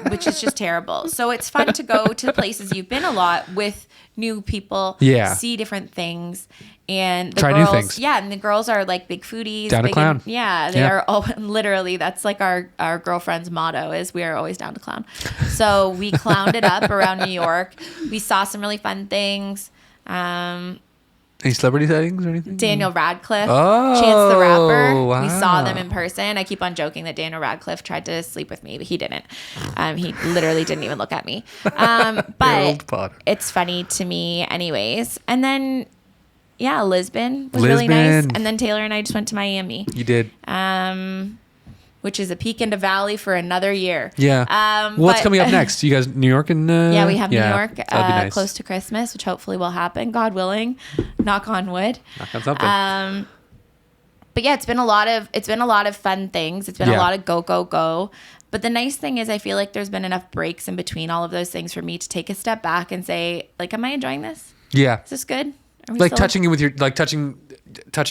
which is just terrible. So it's fun to go to places you've been a lot with new people, see different things. And the Try girls, new things. and the girls are like big foodies. Down to big clown. They are all, literally, that's like our girlfriend's motto is we are always down to clown. So we clowned it up around New York. We saw some really fun things. Any celebrity sightings or anything? Daniel Radcliffe, Oh, Chance the Rapper. wow. We saw them in person. I keep on joking that Daniel Radcliffe tried to sleep with me, but he didn't. He literally didn't even look at me. But it's funny to me anyways. And then, Lisbon was really nice. And then Taylor and I just went to Miami. You did. Which is a peak into valley for another year. Yeah. What's coming up next? You guys, New York and... we have New York that'd be nice. close to Christmas, which hopefully will happen, God willing. Knock on wood. Knock on something. But it's been a lot of fun things. It's been a lot of go. But the nice thing is I feel like there's been enough breaks in between all of those things for me to take a step back and say, like, am I enjoying this? Yeah. Is this good? Like touching it with your, like touching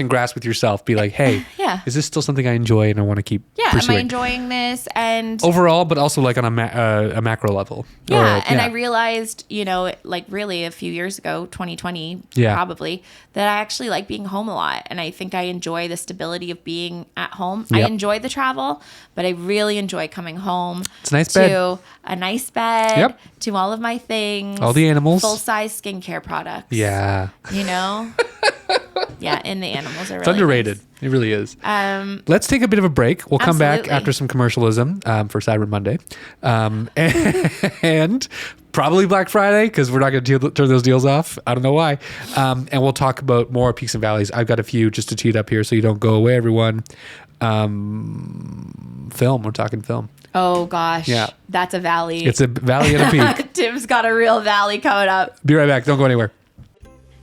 grass with yourself. Be like, hey, is this still something I enjoy and I want to keep pursuing? Am I enjoying this? And overall, but also like on a macro level. And I realized, like really a few years ago, 2020, probably, that I actually like being home a lot. And I think I enjoy the stability of being at home. I enjoy the travel, but I really enjoy coming home. It's a nice to bed. A nice bed, to all of my things. All the animals. Full-size skincare products. Yeah. And the animals are really It's underrated. nice. It really is. Let's take a bit of a break. We'll come back after some commercialism for Cyber Monday. And probably Black Friday because we're not going to turn those deals off. I don't know why. And we'll talk about more peaks and valleys. I've got a few just to tee it up here so you don't go away, everyone. Film. We're talking film. Oh, gosh. Yeah. That's a valley. It's a valley and a peak. Tim's got a real valley coming up. Be right back. Don't go anywhere.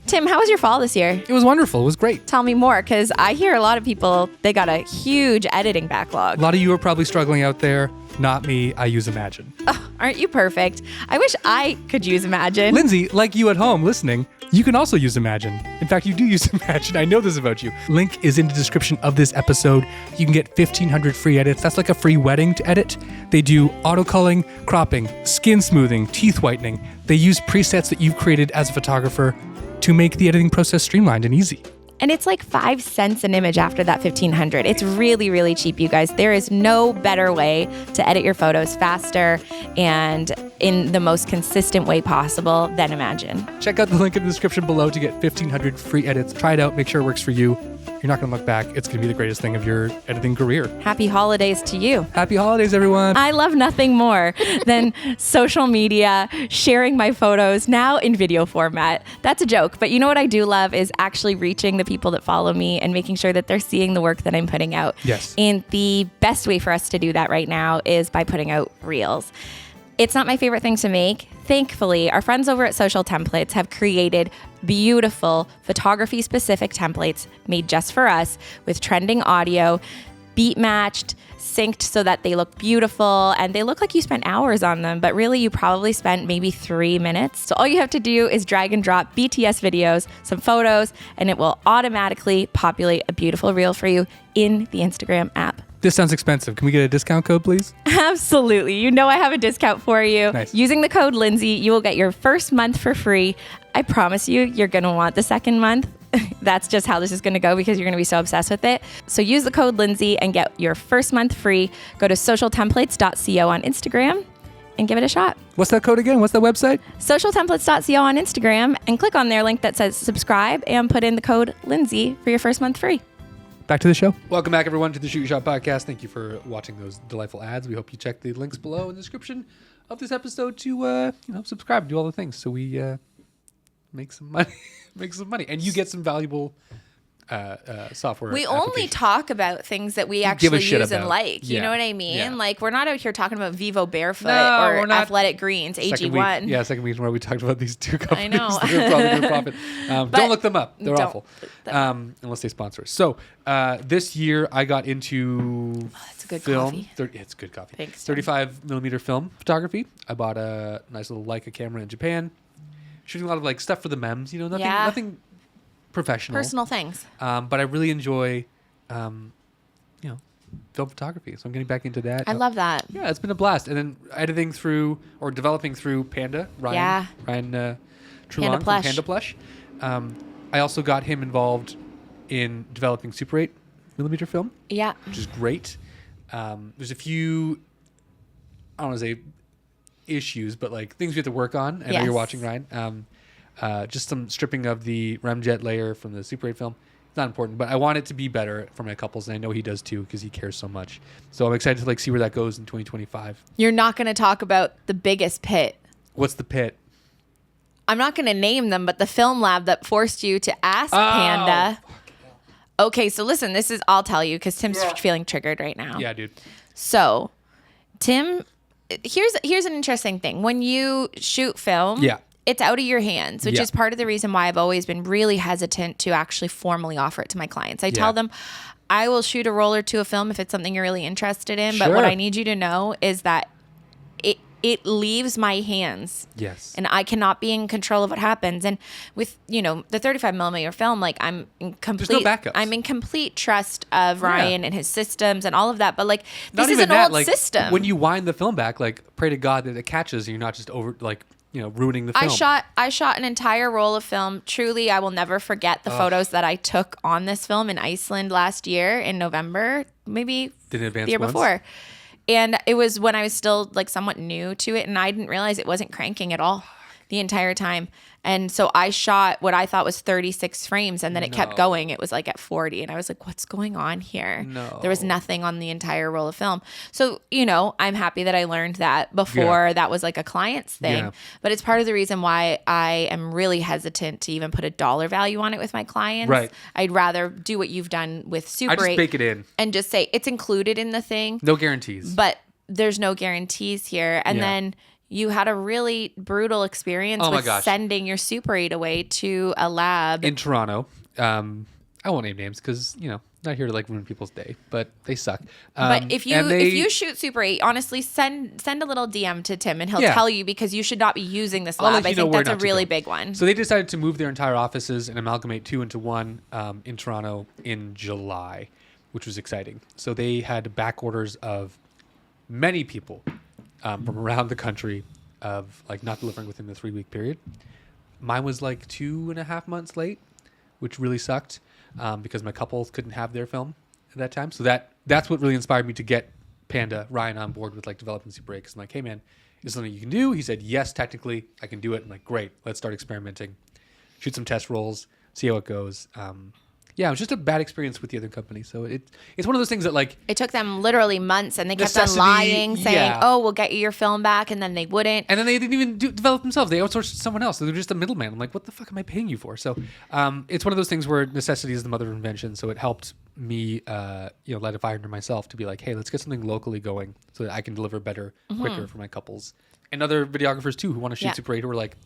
Tim, how was your fall this year? It was wonderful. It was great. Tell me more, because I hear a lot of people, they got a huge editing backlog. A lot of you are probably struggling out there. Not me. I use Imagine. Oh, aren't you perfect? I wish I could use Imagine. Lindsay, like you at home listening, you can also use Imagine. In fact, you do use Imagine. I know this about you. Link is in the description of this episode. You can get 1,500 free edits. That's like a free wedding to edit. They do auto culling, cropping, skin smoothing, teeth whitening. They use presets that you've created as a photographer to make the editing process streamlined and easy. And it's like 5 cents an image after that 1,500. It's really, really cheap, you guys. There is no better way to edit your photos faster and in the most consistent way possible than Imagine. Check out the link in the description below to get 1,500 free edits. Try it out. Make sure it works for you. You're not going to look back. It's going to be the greatest thing of your editing career. Happy holidays to you. Happy holidays, everyone. I love nothing more than social media, sharing my photos now in video format. That's a joke. But you know what I do love is actually reaching the people that follow me and making sure that they're seeing the work that I'm putting out. Yes. And the best way for us to do that right now is by putting out reels. It's not my favorite thing to make. Thankfully, our friends over at Social Templates have created beautiful photography-specific templates made just for us with trending audio, beat matched, synced so that they look beautiful, and they look like you spent hours on them, but really you probably spent maybe 3 minutes. So all you have to do is drag and drop BTS videos, some photos, and it will automatically populate a beautiful reel for you in the Instagram app. This sounds expensive. Can we get a discount code, please? Absolutely. You know I have a discount for you. Nice. Using the code Lindsay, you will get your first month for free. I promise you're going to want the second month. That's just how this is going to go because you're going to be so obsessed with it. So use the code Lindsay and get your first month free. Go to socialtemplates.co on Instagram and give it a shot. What's that code again? What's that website? Socialtemplates.co on Instagram and click on their link that says subscribe and put in the code Lindsay for your first month free. Back to the show. Welcome back, everyone, to the Shoot Your Shot podcast. Thank you for watching those delightful ads. We hope you check the links below in the description of this episode to subscribe, do all the things so we make some money, make some money, and you get some valuable software. We only application. talk about things that we Give a actually shit use and about. like. You Yeah. know what I mean? Yeah. Like, we're not out here talking about Vivo Barefoot No, or we're not. Athletic Greens, Second AG1. week, second week where we talked about these two companies know. that are probably going to profit. Don't look them up; they're don't awful. look them up. Unless they sponsor us. So this year I got into That's a good film. coffee. It's good coffee. Thanks, Tim. 35 millimeter film photography. I bought a nice little Leica camera in Japan. Shooting a lot of like stuff for the memes. Nothing professional. Personal things. But I really enjoy, film photography. So I'm getting back into that. I love that. Yeah, it's been a blast. And then editing through or developing through Panda, Ryan Truong from Plush. Panda Plush. I also got him involved in developing Super 8 millimeter film, Yeah. which is great. There's a few, I don't want to say issues, but like things we have to work on. I know you're Yes. watching, Ryan. Just some stripping of the remjet layer from the Super 8 film. It's not important, but I want it to be better for my couples, and I know he does too because he cares so much. So I'm excited to like see where that goes in 2025. You're not going to talk about the biggest pit. What's the pit? I'm not going to name them, but the film lab that forced you to ask Panda. Okay, so listen, I'll tell you because Tim's feeling triggered right now. Yeah, dude. So, Tim, here's an interesting thing. When you shoot film, it's out of your hands, which is part of the reason why I've always been really hesitant to actually formally offer it to my clients. I tell them, I will shoot a roll or two of film if it's something you're really interested in, but what I need you to know is that it leaves my hands. Yes. And I cannot be in control of what happens. And with, the 35 millimeter film, like I'm in complete, There's no backups. I'm in complete trust of Ryan and his systems and all of that. But like, Not this is even an that, old like, system. When you wind the film back, like pray to God that it catches and you're not just over like, ruining the film. I shot an entire roll of film. Truly, I will never forget the photos that I took on this film in Iceland last year in November, maybe the year before. And it was when I was still like somewhat new to it, and I didn't realize it wasn't cranking at all the entire time. And so I shot what I thought was 36 frames, and then it kept going. It was like at 40, and I was like, what's going on here? No. There was nothing on the entire roll of film. So, I'm happy that I learned that before that was like a client's thing. Yeah. But it's part of the reason why I am really hesitant to even put a dollar value on it with my clients. Right. I'd rather do what you've done with Super I just 8 bake it in. and just say it's included in the thing. No guarantees. But there's no guarantees here. And then you had a really brutal experience with sending your Super 8 away to a lab. In Toronto. I won't name names because, not here to like ruin people's day, but they suck. But if you shoot Super 8, honestly, send a little DM to Tim and he'll tell you because you should not be using this lab. I think that's a really big one. So they decided to move their entire offices and amalgamate 2 into 1 in Toronto in July, which was exciting. So they had back orders of many people from around the country of like not delivering within the 3-week period. Mine was like 2.5 months late, which really sucked because my couple couldn't have their film at that time. So that's what really inspired me to get Ryan on board with like developing Super 8. Because I'm like, hey man, is something you can do? He said, yes, technically I can do it. I'm like, great, let's start experimenting, shoot some test rolls, see how it goes. It was just a bad experience with the other company. So it's one of those things that like... It took them literally months, and they kept on lying, saying, we'll get you your film back, and then they wouldn't. And then they didn't even develop themselves. They outsourced to someone else. So they're just a middleman. I'm like, what the fuck am I paying you for? So it's one of those things where necessity is the mother of invention. So it helped me light a fire under myself to be like, hey, let's get something locally going so that I can deliver better, quicker for my couples. And other videographers too who want to shoot Super 8 who are like,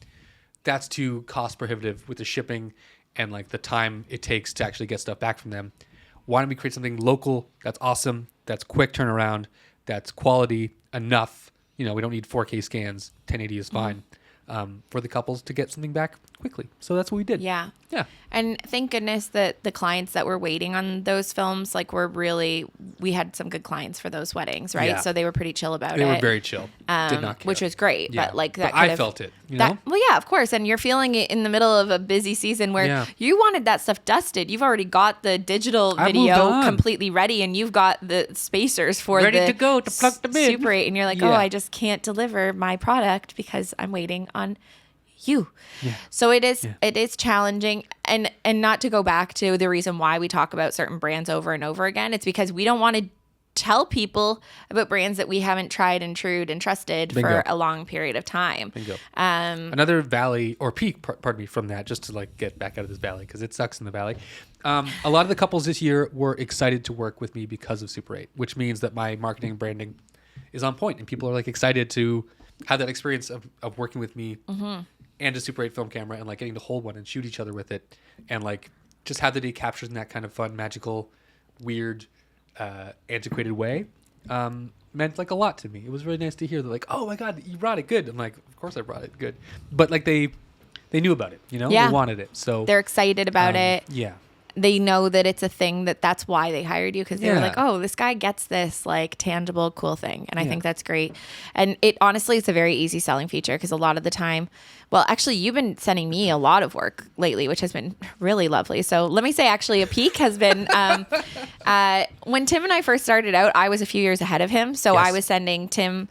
that's too cost prohibitive with the shipping and like the time it takes to actually get stuff back from them. Why don't we create something local that's awesome, that's quick turnaround, that's quality enough? We don't need 4K scans. 1080 is fine for the couples to get something back quickly. So that's what we did. Yeah. Yeah. And thank goodness that the clients that were waiting on those films, like we had some good clients for those weddings, right? Yeah. So they were pretty chill about it. They were very chill. Did not care. Which was great. Yeah. But like that I felt it, know? Well, yeah, of course. And you're feeling it in the middle of a busy season where you wanted that stuff dusted. You've already got the digital video completely ready, and you've got the spacers for ready to go to plug them in. Super 8, and you're like, I just can't deliver my product because I'm waiting on you. Yeah. So it is challenging, and not to go back to the reason why we talk about certain brands over and over again. It's because we don't want to tell people about brands that we haven't tried and trued and trusted Bingo. for a long period of time. Bingo. Another valley or peak, pardon me, from that, just to like get back out of this valley because it sucks in the valley. A lot of the couples this year were excited to work with me because of Super 8, which means that my marketing and branding is on point and people are like excited to have that experience of working with me and a Super 8 film camera and like getting to hold one and shoot each other with it and like just have the day captured in that kind of fun, magical, weird, antiquated way meant like a lot to me. It was really nice to hear that like, oh my God, you brought it good. I'm like, of course I brought it good. But like they knew about it, you know? Yeah. They wanted it. So They're excited about it. Yeah. They know that it's a thing that's why they hired you because they were Yeah. like, oh, this guy gets this like tangible, cool thing. And I think that's great. And it honestly, it's a very easy selling feature because a lot of the time, well, actually, you've been sending me a lot of work lately, which has been really lovely. So let me say, actually, a peak has been when Tim and I first started out, I was a few years ahead of him. So Yes. I was sending Tim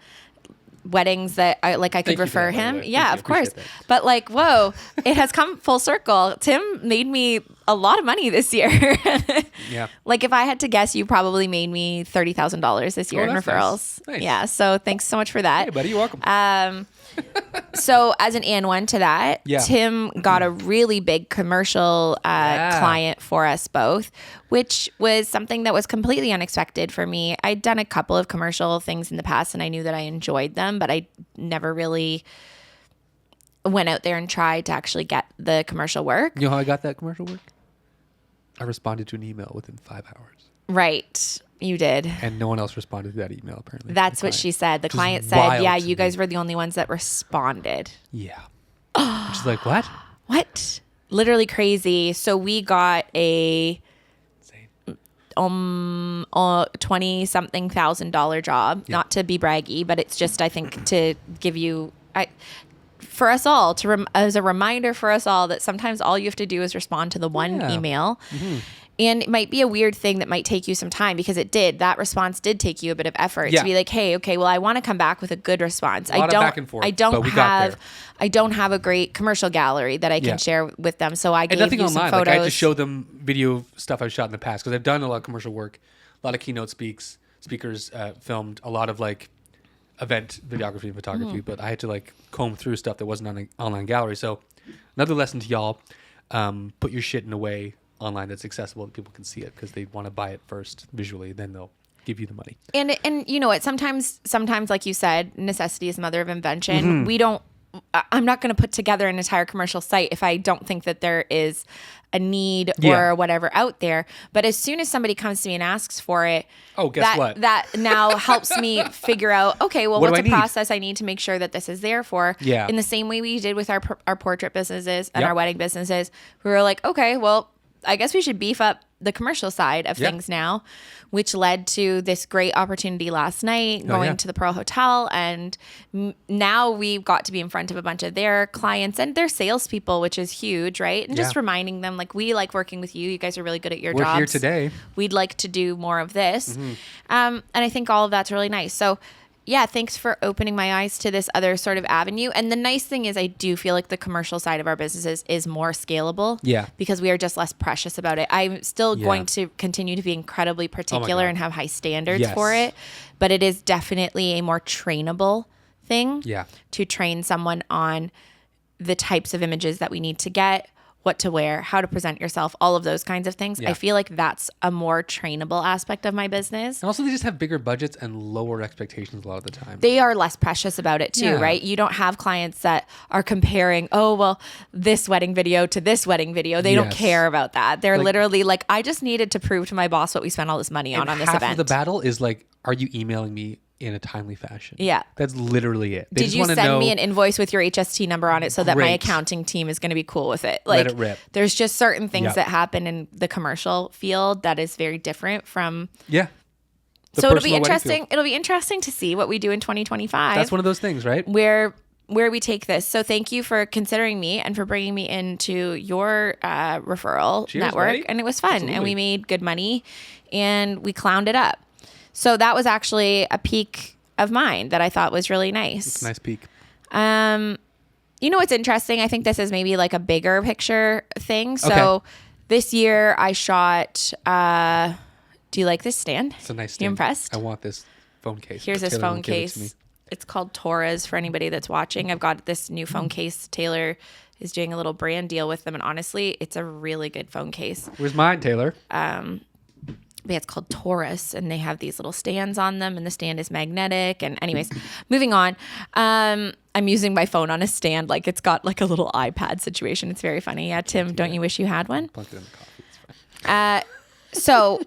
weddings that I could Thank you for refer that, by the him. way. Yeah, Thank you. of course. Appreciate that. But like, whoa, it has come full circle. Tim made me a lot of money this year. Yeah. Like if I had to guess, you probably made me $30,000 this year in that's referrals. nice. Nice. Yeah. So thanks so much for that. Hey, buddy, you're welcome. So as an and one to that, Yeah. Tim got a really big commercial client for us both, which was something that was completely unexpected for me. I'd done a couple of commercial things in the past and I knew that I enjoyed them, but I never really went out there and tried to actually get the commercial work. You know how I got that commercial work? I responded to an email within 5 hours. Right. You did. And no one else responded to that email, apparently. That's The what client. she said. The Which is client said, wild yeah, to you guys me. were the only ones that responded. Yeah. She's like, what? What? Literally crazy. So we got a Insane. 20 something $1,000 job, not to be braggy, but it's just, I think, to give you, for us all, as a reminder for us all that sometimes all you have to do is respond to the one Yeah. email. And it might be a weird thing that might take you some time because it did. That response did take you a bit of effort Yeah. to be like, hey, okay, well, I want to come back with a good response. A lot of back and forth, but we got there. I don't have a great commercial gallery that I can Yeah. share with them. So I And gave nothing you online. some Like I photos. just showed them video stuff I've shot in the past because I've done a lot of commercial work, a lot of keynote speakers filmed, a lot of like event videography and photography, but I had to like comb through stuff that wasn't on an online gallery. So another lesson to y'all, put your shit in a way online that's accessible that people can see it because they want to buy it first visually, then they'll give you the money. And you know what? Sometimes, like you said, necessity is the mother of invention. I'm not going to put together an entire commercial site if I don't think that there is a need or whatever out there. But as soon as somebody comes to me and asks for it, Oh, guess what? That now helps me figure out, okay, well, What do what's I a need? process I need to make sure that this is there for? Yeah. In the same way we did with our portrait businesses and Yep. our wedding businesses, we were like, okay, well, I guess we should beef up the commercial side of Yeah. things now, which led to this great opportunity last night going yeah. to the Pearl Hotel. And now we've got to be in front of a bunch of their clients and their salespeople, which is huge, right? And just Yeah. reminding them, like, we like working with you. You guys are really good at your We're jobs. here today. We'd like to do more of this. And I think all of that's really nice. So, yeah, thanks for opening my eyes to this other sort of avenue. And the nice thing is I do feel like the commercial side of our businesses is more scalable. Yeah. Because we are just less precious about it. I'm still Yeah. going to continue to be incredibly particular God. and have high standards Yes. for it. But it is definitely a more trainable thing Yeah. to train someone on the types of images that we need to get, what to wear, how to present yourself, all of those kinds of things. Yeah. I feel like that's a more trainable aspect of my business. And also they just have bigger budgets and lower expectations a lot of the time. They are less precious about it too, Yeah. right? You don't have clients that are comparing, oh, well, this wedding video to this wedding video. They don't Yes. care about that. They're Like- literally like, I just needed to prove to my boss what we spent all this money on this half event. of the battle is like, are you emailing me in a timely fashion? Yeah. That's literally it. They Did just you wanna send know, me an invoice with your HST number on it so that my Great. accounting team is going to be cool with it? Like, it rip. there's just certain things Yep. that happen in the commercial field that is very different from. Yeah. The So it'll be personal wedding interesting. field. It'll be interesting to see what we do in 2025. That's one of those things, right? where we take this. So thank you for considering me and for bringing me into your referral Cheers, network. buddy. And it was fun. And Absolutely. we made good money and we clowned it up. So that was actually a peak of mine that I thought was really nice. Nice peek. You know what's interesting? I think this is maybe like a bigger picture thing. So Okay. this year I shot Do you like this stand? It's a nice You stand. impressed? I want this phone case. Here's but this Taylor phone won't give it to me. case. It's called Torres for anybody that's watching. I've got this new phone case. Taylor is doing a little brand deal with them. And honestly, it's a really good phone case. Where's mine, Taylor? But yeah, it's called Taurus, and they have these little stands on them, and the stand is magnetic. And anyways, moving on. I'm using my phone on a stand, like it's got like a little iPad situation. It's very funny. Yeah, Tim, don't you wish you had one? Plunk it in the coffee. It's fine. So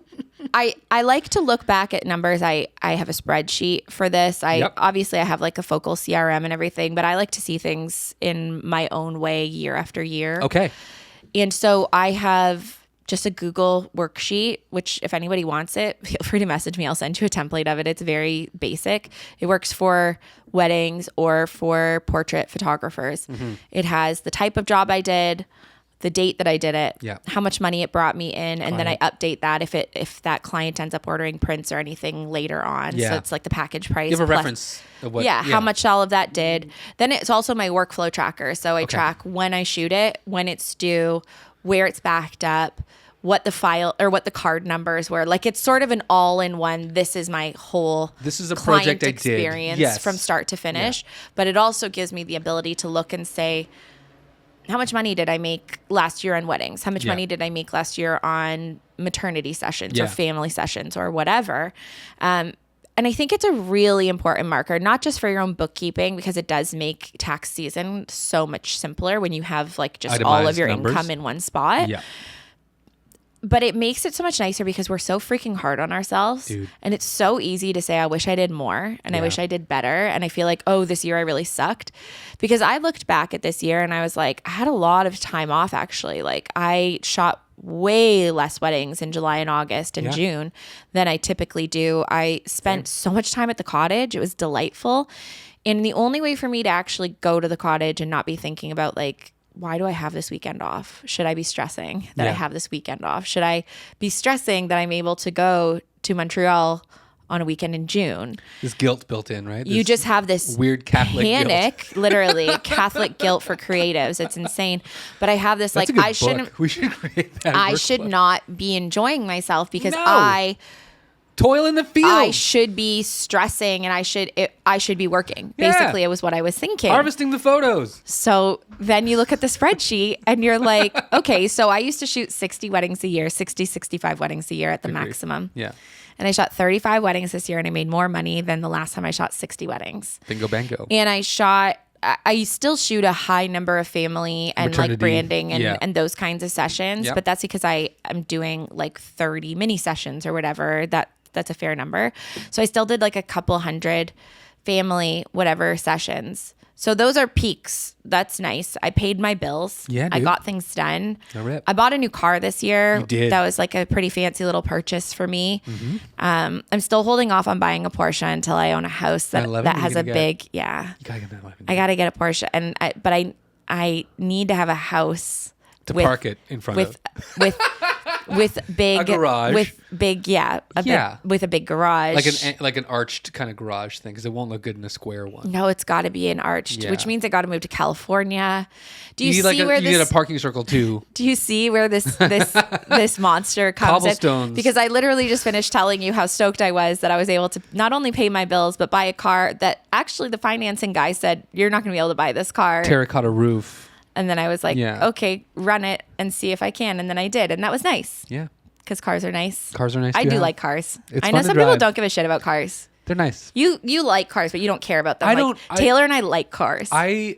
I like to look back at numbers. I have a spreadsheet for this. Obviously I have like a focal CRM and everything, but I like to see things in my own way year after year. Okay. And so I have just a Google worksheet, which if anybody wants it, feel free to message me. I'll send you a template of it. It's very basic. It works for weddings or for portrait photographers. It has the type of job I did, the date that I did it, how much money it brought me in, and then I update that if that client ends up ordering prints or anything later on. So it's like the package price. You have a plus- reference of what? how much all of that did. Then it's also my workflow tracker. So I track when I shoot it, when it's due, where it's backed up, what the file or what the card numbers were. Like it's sort of an all-in-one. This is my whole This is a client project I did. experience Yes. from start to finish. But it also gives me the ability to look and say, how much money did I make last year on weddings? How much money did I make last year on maternity sessions or family sessions or whatever? And I think it's a really important marker, not just for your own bookkeeping, because it does make tax season so much simpler when you have like just all of Itemized your numbers. income in one spot. Yeah. But it makes it so much nicer because we're so freaking hard on ourselves. Dude. And it's so easy to say, I wish I did more and I wish I did better. And I feel like, oh, this year I really sucked. Because I looked back at this year and I was like, I had a lot of time off actually. Like I shot way less weddings in July and August and June than I typically do. I spent so much time at the cottage. It was delightful. And the only way for me to actually go to the cottage and not be thinking about like, why do I have this weekend off? Should I be stressing that I have this weekend off? Should I be stressing that I'm able to go to Montreal on a weekend in June? This guilt built in, right? You just have this weird Catholic panic, literally Catholic guilt for creatives. It's insane. But I have this That's like, a good I shouldn't, book. We should create that. I should not be enjoying myself because No. I toil in the field. I should be stressing and I should be working. Yeah. Basically, it was what I was thinking. Harvesting the photos. So then you look at the spreadsheet and you're like, okay, so I used to shoot 60 weddings a year, 60, 65 weddings a year at the maximum. Yeah. And I shot 35 weddings this year and I made more money than the last time I shot 60 weddings. Bingo bango. And I still shoot a high number of family and Maternity. like branding and, Yeah. and those kinds of sessions. Yep. But that's because I am doing like 30 mini sessions or whatever. That's a fair number. So I still did like a couple hundred family, whatever sessions. So those are peaks. That's nice. I paid my bills. Yeah, I dude. got things done. No rip. I bought a new car this year. You did. That was like a pretty fancy little purchase for me. I'm still holding off on buying a Porsche until I own a house that 911, that you has a gonna get? big, yeah. You gotta get that one. I got to get a Porsche, but I need to have a house to park it in front with of. with big A garage. with big with a big garage, like an arched kind of garage thing, because it won't look good in a square one. No, it's got to be an arched, Yeah. which means I got to move to California. Do you need see where you this? need a parking circle too. Do you see where this monster comes in? Cobblestones. Because I literally just finished telling you how stoked I was that I was able to not only pay my bills but buy a car that actually the financing guy said you're not going to be able to buy this car. Terracotta roof. And then I was like, Yeah. okay, run it and see if I can. And then I did, and that was nice Yeah. because cars are nice. Cars are nice. I to do have. like cars. It's I know fun to some people drive. don't give a shit about cars. They're nice. You like cars, but you don't care about them. I Like, don't- Taylor and I like cars. I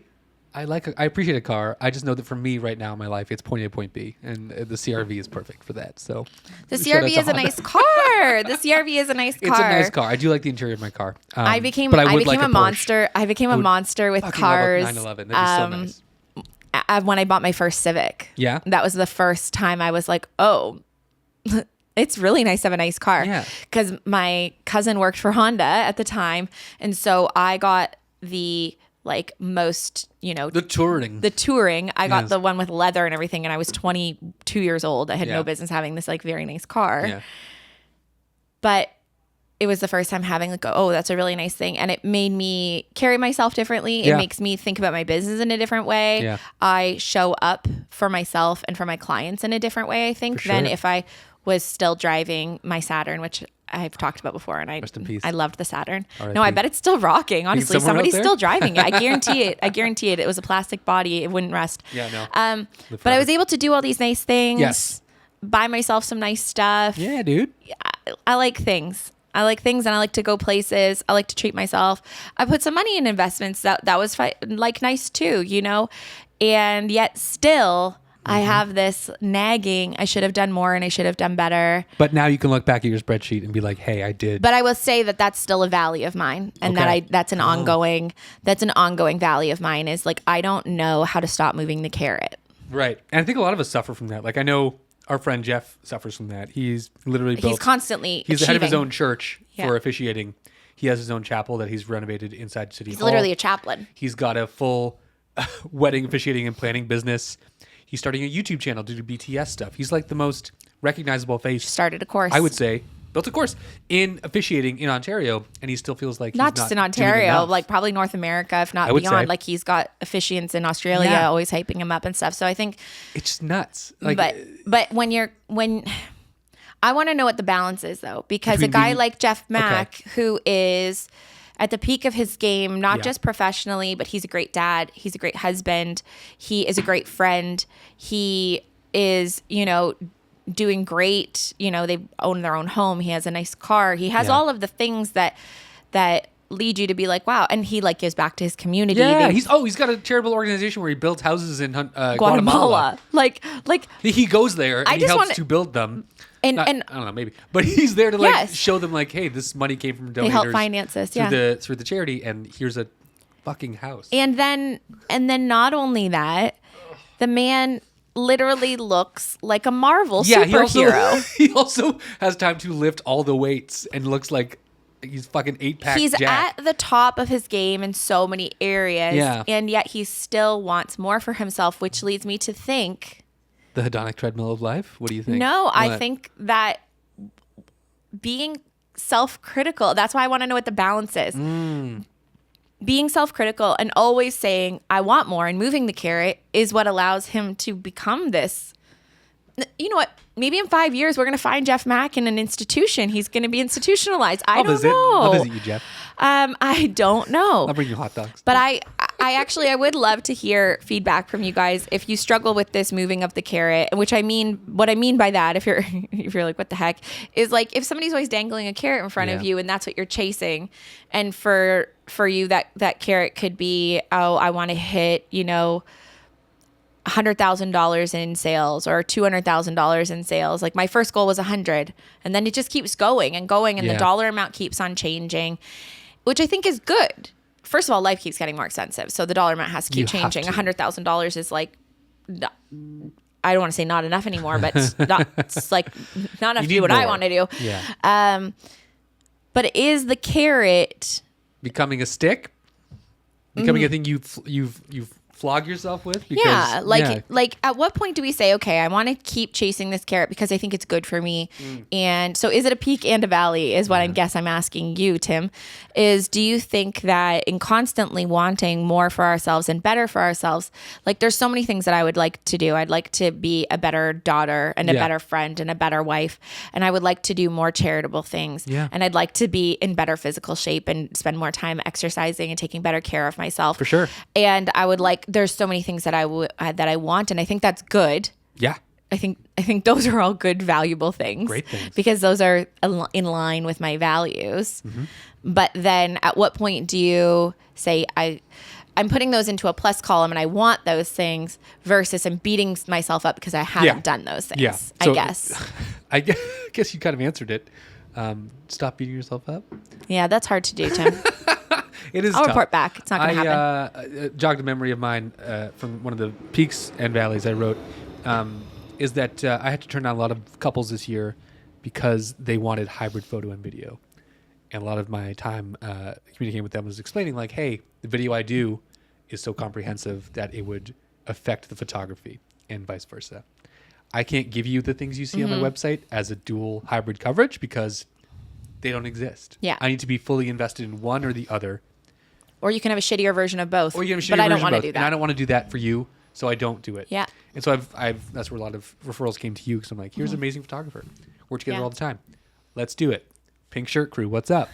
appreciate a car. I just know that for me right now in my life, it's point A, point B, and the CRV is perfect for that. So the shout out CRV to is a Honda. nice car. The CRV is a nice car. It's a nice car. I do like the interior of my car. I became but I would became like a Porsche. monster. I became a monster with Fucking love a cars. 911. That'd be so nice. When I bought my first Civic. Yeah? That was the first time I was like, oh, it's really nice to have a nice car. Yeah. Because my cousin worked for Honda at the time. And so I got the like most, The touring. the touring. I got Yes. the one with leather and everything. And I was 22 years old. I had Yeah. no business having this like very nice car. Yeah. But it was the first time having like, oh, that's a really nice thing. And it made me carry myself differently. It Yeah. makes me think about my business in a different way. Yeah. I show up for myself and for my clients in a different way, I think, For than sure. if I was still driving my Saturn, which I've talked about before, and Rest in peace. I loved the Saturn. R.I.P. No, I bet it's still rocking. Honestly, somewhere out somebody's there? still driving it. I guarantee it. I guarantee it. It was a plastic body. It wouldn't rust. Yeah, no. But I forever. was able to do all these nice things. Yes. Buy myself some nice stuff. Yeah, dude. I like things. I like things, and I like to go places. I like to treat myself. I put some money in investments. That was like nice too, you know. And yet still, I have this nagging. I should have done more, and I should have done better. But now you can look back at your spreadsheet and be like, hey, I did. But I will say that that's still a valley of mine, and Okay. that's an ongoing valley of mine. Is like I don't know how to stop moving the carrot. Right. And I think a lot of us suffer from that. Like I know our friend Jeff suffers from that. He's literally built. He's constantly. He's the head of his achieving. own church Yeah. for officiating. He has his own chapel that he's renovated inside City He's Hall. literally a chaplain. He's got a full wedding officiating and planning business. He's starting a YouTube channel to do BTS stuff. He's like the most recognizable face, Started a course. I would say, built a course in officiating in Ontario, and he still feels like Not he's just in not doing Ontario, enough. like probably North America, if not I would beyond. say. Like he's got officiants in Australia, Yeah. always hyping him up and stuff. So I think, It's just nuts. Like, but when I want to know what the balance is though, because a Between guy being- like Jeff Mack, who is at the peak of his game, not Yeah. just professionally, but he's a great dad, he's a great husband, he is a great friend, he is, you know, doing great. You know, they own their own home. He has a nice car. He has Yeah. all of the things that lead you to be like, wow. And he like gives back to his community. yeah, They- he's got a charitable organization where he builds houses in Guatemala. Guatemala. Like He goes there and I he just helps wanna- to build them. and Not- and I don't know, maybe, but he's there to like Yes. show them like, hey, this money came from donors. They help finance this, through yeah. through the charity, and here's a fucking house. and then not only that, the man literally looks like a Marvel superhero. He also has time to lift all the weights and looks like he's fucking 8-pack He's jack. at the top of his game in so many areas, Yeah. and yet he still wants more for himself, which leads me to think, The hedonic treadmill of life. What do you think? no, I What? think that being self-critical, that's why I want to know what the balance is. Being self-critical and always saying, I want more, and moving the carrot is what allows him to become this. You know what? Maybe in 5 years, we're going to find Jeff Mack in an institution. He's going to be institutionalized. I don't know. I'll visit you, Jeff. I don't know. I'll bring you hot dogs. But I actually, I would love to hear feedback from you guys if you struggle with this moving of the carrot, which I mean, what I mean by that, if you're like, what the heck, is like if somebody's always dangling a carrot in front of Yeah. you and that's what you're chasing, and for you that carrot could be, oh, I want to hit, you know, $100,000 in sales or $200,000 in sales. Like my first goal was 100, and then it just keeps going and going, and Yeah. the dollar amount keeps on changing, which I think is good. First of all, life keeps getting more expensive, so the dollar amount has to keep You have changing. to. $100,000 is like, I don't want to say not enough anymore, but it's like not enough to need do what I more. want to do. Yeah. But is the carrot? Becoming a stick? Becoming a thing you flog yourself with? Because, Yeah, like at what point do we say, okay, I want to keep chasing this carrot because I think it's good for me? And so is it a peak and a valley is what I guess I'm asking you, Tim, is do you think that in constantly wanting more for ourselves and better for ourselves, like there's so many things that I would like to do. I'd like to be a better daughter and a Yeah. better friend and a better wife. And I would like to do more charitable things. Yeah. And I'd like to be in better physical shape and spend more time exercising and taking better care of myself. For sure. And I would like, there's so many things that I want, and I think that's good. Yeah. I think those are all good, valuable things. Great things. Because those are in line with my values. Mm-hmm. But then at what point do you say, I'm putting those into a plus column and I want those things versus I'm beating myself up because I haven't done those things, Yeah. I So, guess. I guess you kind of answered it. Stop beating yourself up. Yeah, that's hard to do, Tim. It is I'll tough. report back. It's not going to happen. Jogged a memory of mine from one of the peaks and valleys I wrote, is that I had to turn down a lot of couples this year because they wanted hybrid photo and video. And a lot of my time communicating with them was explaining like, hey, the video I do is so comprehensive that it would affect the photography and vice versa. I can't give you the things you see on my website as a dual hybrid coverage because they don't exist. Yeah. I need to be fully invested in one or the other. Or you can have a shittier version of both. Or you have a shitty but I don't version want to of both, do that. and I don't want to do that for you, so I don't do it. Yeah. And so I've that's where a lot of referrals came to you because I'm like, here's an amazing photographer. Work together Yeah. all the time. Let's do it. Pink shirt crew, what's up?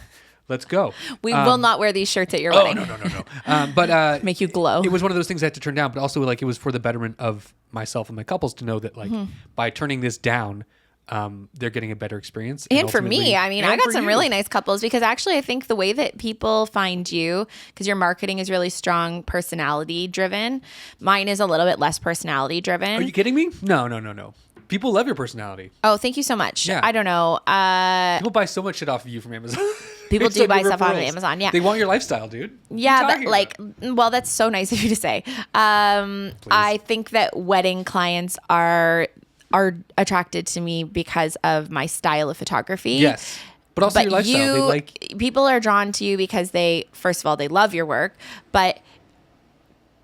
Let's go. We will not wear these shirts at your wedding. No. But Make you glow. it was one of those things I had to turn down, but also like it was for the betterment of myself and my couples to know that like by turning this down, they're getting a better experience. And for me, ultimately- I mean, and I got for some you. really nice couples because actually I think the way that people find you, because your marketing is really strong personality driven. Mine is a little bit less personality driven. Are you kidding me? No. People love your personality. Oh, thank you so much. Yeah. I don't know. People buy so much shit off of you from Amazon. People Based do on buy your stuff on referrals. Amazon. Yeah. They want your lifestyle, dude. What are Yeah, you but talking like, about? well, that's so nice of you to say. I think that wedding clients are attracted to me because of my style of photography. Yes. But also your lifestyle. They like people are drawn to you because they, first of all, they love your work, but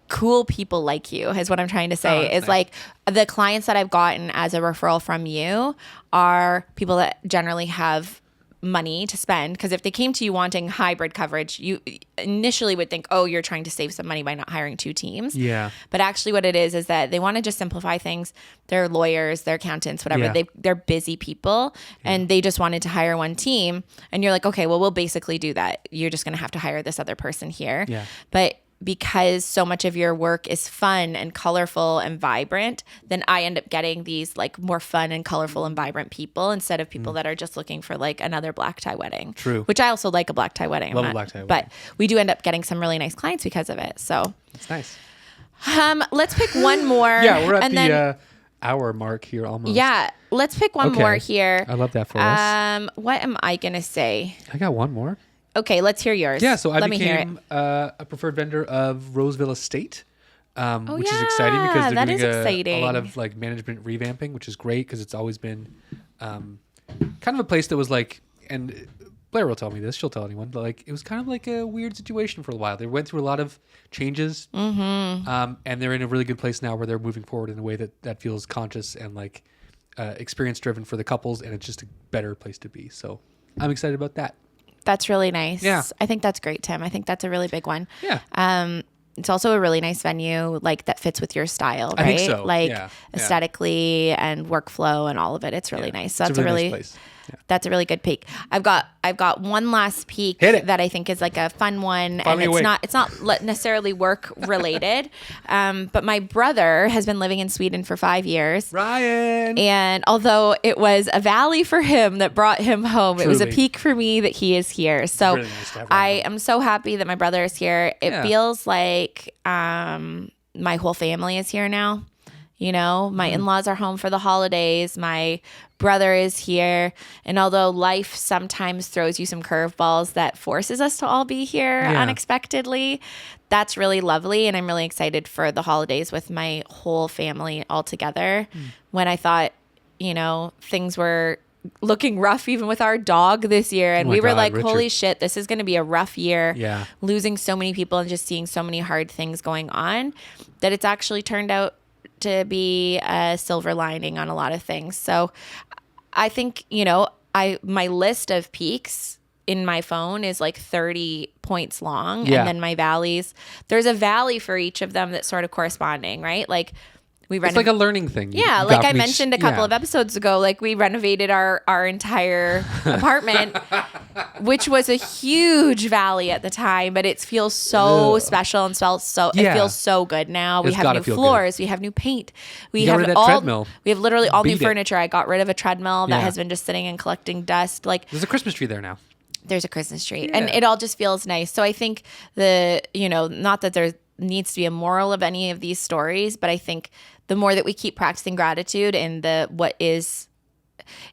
cool people like you is what I'm trying to say. that's Is nice. like the clients that I've gotten as a referral from you are people that generally have money to spend, because if they came to you wanting hybrid coverage, you initially would think, oh, you're trying to save some money by not hiring two teams. Yeah. But actually what it is that they want to just simplify things. They're lawyers, they're accountants, whatever. Yeah. They're busy people and they just wanted to hire one team. And you're like, okay, well, we'll basically do that. You're just going to have to hire this other person here. Yeah. But because so much of your work is fun and colorful and vibrant, then I end up getting these like more fun and colorful and vibrant people instead of people that are just looking for like another black tie wedding. True. Which I also like a black tie wedding. Love a black tie But wedding. we do end up getting some really nice clients because of it. So it's nice. let's pick one more. Yeah, we're at and the then, hour mark here almost. yeah, let's pick one Okay. more here. I love that for us. What am I gonna say? I got one more. Okay, let's hear yours. Yeah, so I Let me hear it. became a preferred vendor of Roseville Estate, which is yeah, exciting because that they're is doing a exciting. lot of like management revamping, which is great because it's always been kind of a place that was like, and Blair will tell me this, she'll tell anyone, but like it was kind of like a weird situation for a while. They went through a lot of changes, and they're in a really good place now where they're moving forward in a way that feels conscious and like experience driven for the couples, and it's just a better place to be. So I'm excited about that. That's really nice. Yeah. I think that's great, Tim. I think that's a really big one. Yeah. It's also a really nice venue, like that fits with your style, right? I think so, Like yeah. aesthetically and workflow and all of it. It's really nice. So It's that's a a really really, nice place. Yeah. that's a really good peak. I've got one last peak Hit it. that I think is like a fun one, Fire and me away. it's not necessarily work related. But my brother has been living in Sweden for 5 years. Ryan. And although it was a valley for him that brought him home, it was a Truly. peak for me that he is here. So really nice to have I Ryan am so happy that my brother is here. It Yeah. feels like my whole family is here now. You know, my Mm-hmm. in-laws are home for the holidays. My brother is here. And although life sometimes throws you some curveballs that forces us to all be here Yeah. unexpectedly, that's really lovely. And I'm really excited for the holidays with my whole family all together. When I thought, you know, things were looking rough even with our dog this year. And Oh my we were God, like, Richard. holy shit, this is going to be a rough year. Yeah. Losing so many people and just seeing so many hard things going on, that it's actually turned out to be a silver lining on a lot of things. So I think, you know, my list of peaks in my phone is like 30 points long. Yeah. And then my valleys, there's a valley for each of them that's sort of corresponding, right? Like we It's like a learning thing. yeah, You like got I from each- mentioned a couple yeah. of episodes ago, like we renovated our entire apartment, which was a huge valley at the time, but it feels so special and it Yeah. feels so good now. We It's have gotta new feel good. floors, we have new paint, we You got have rid of that treadmill. we have literally all new Beat it. furniture. I got rid of a treadmill that Yeah. has been just sitting and collecting dust. Like There's a Christmas tree there now. there's a Christmas tree, and Yeah. it all just feels nice. So I think not that there needs to be a moral of any of these stories, but I think the more that we keep practicing gratitude and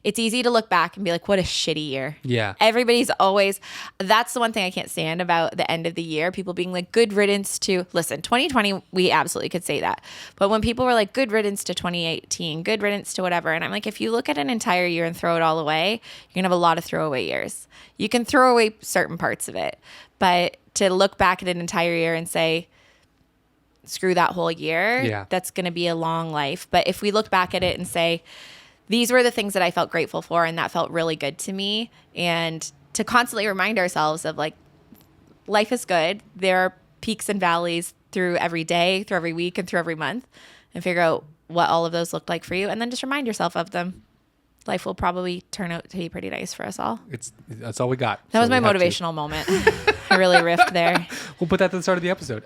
it's easy to look back and be like, what a shitty year. Yeah. Everybody's always, that's the one thing I can't stand about the end of the year. People being like, good riddance to, listen, 2020, we absolutely could say that. But when people were like, good riddance to 2018, good riddance to whatever. And I'm like, if you look at an entire year and throw it all away, you're going to have a lot of throwaway years. You can throw away certain parts of it. But to look back at an entire year and say, screw that whole year, Yeah. that's going to be a long life. But if we look back at it and say, these were the things that I felt grateful for, and that felt really good to me. And to constantly remind ourselves of like, life is good. There are peaks and valleys through every day, through every week, and through every month, and figure out what all of those looked like for you. And then just remind yourself of them. life will probably turn out to be pretty nice for us all. That's all we got. That was my motivational moment. I really riffed there. We'll put that at the start of the episode.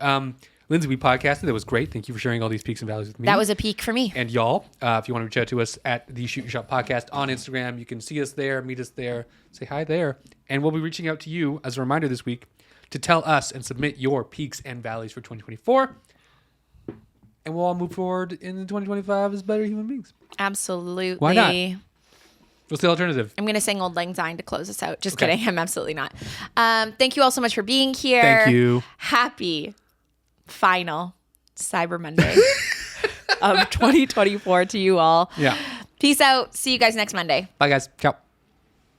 Lindsay, we podcasted. That was great. Thank you for sharing all these peaks and valleys with me. That was a peak for me. And y'all, if you want to reach out to us at the Shoot Your Shot Podcast on Instagram, you can see us there, meet us there, say hi there. And we'll be reaching out to you as a reminder this week to tell us and submit your peaks and valleys for 2024. And we'll all move forward in 2025 as better human beings. Absolutely. Why not? What's the alternative? I'm going to sing Old Lang Syne to close us out. Just kidding. I'm absolutely not. Thank you all so much for being here. Thank you. Happy final Cyber Monday of 2024 to you all. Yeah. Peace out. See you guys next Monday. Bye, guys. Ciao.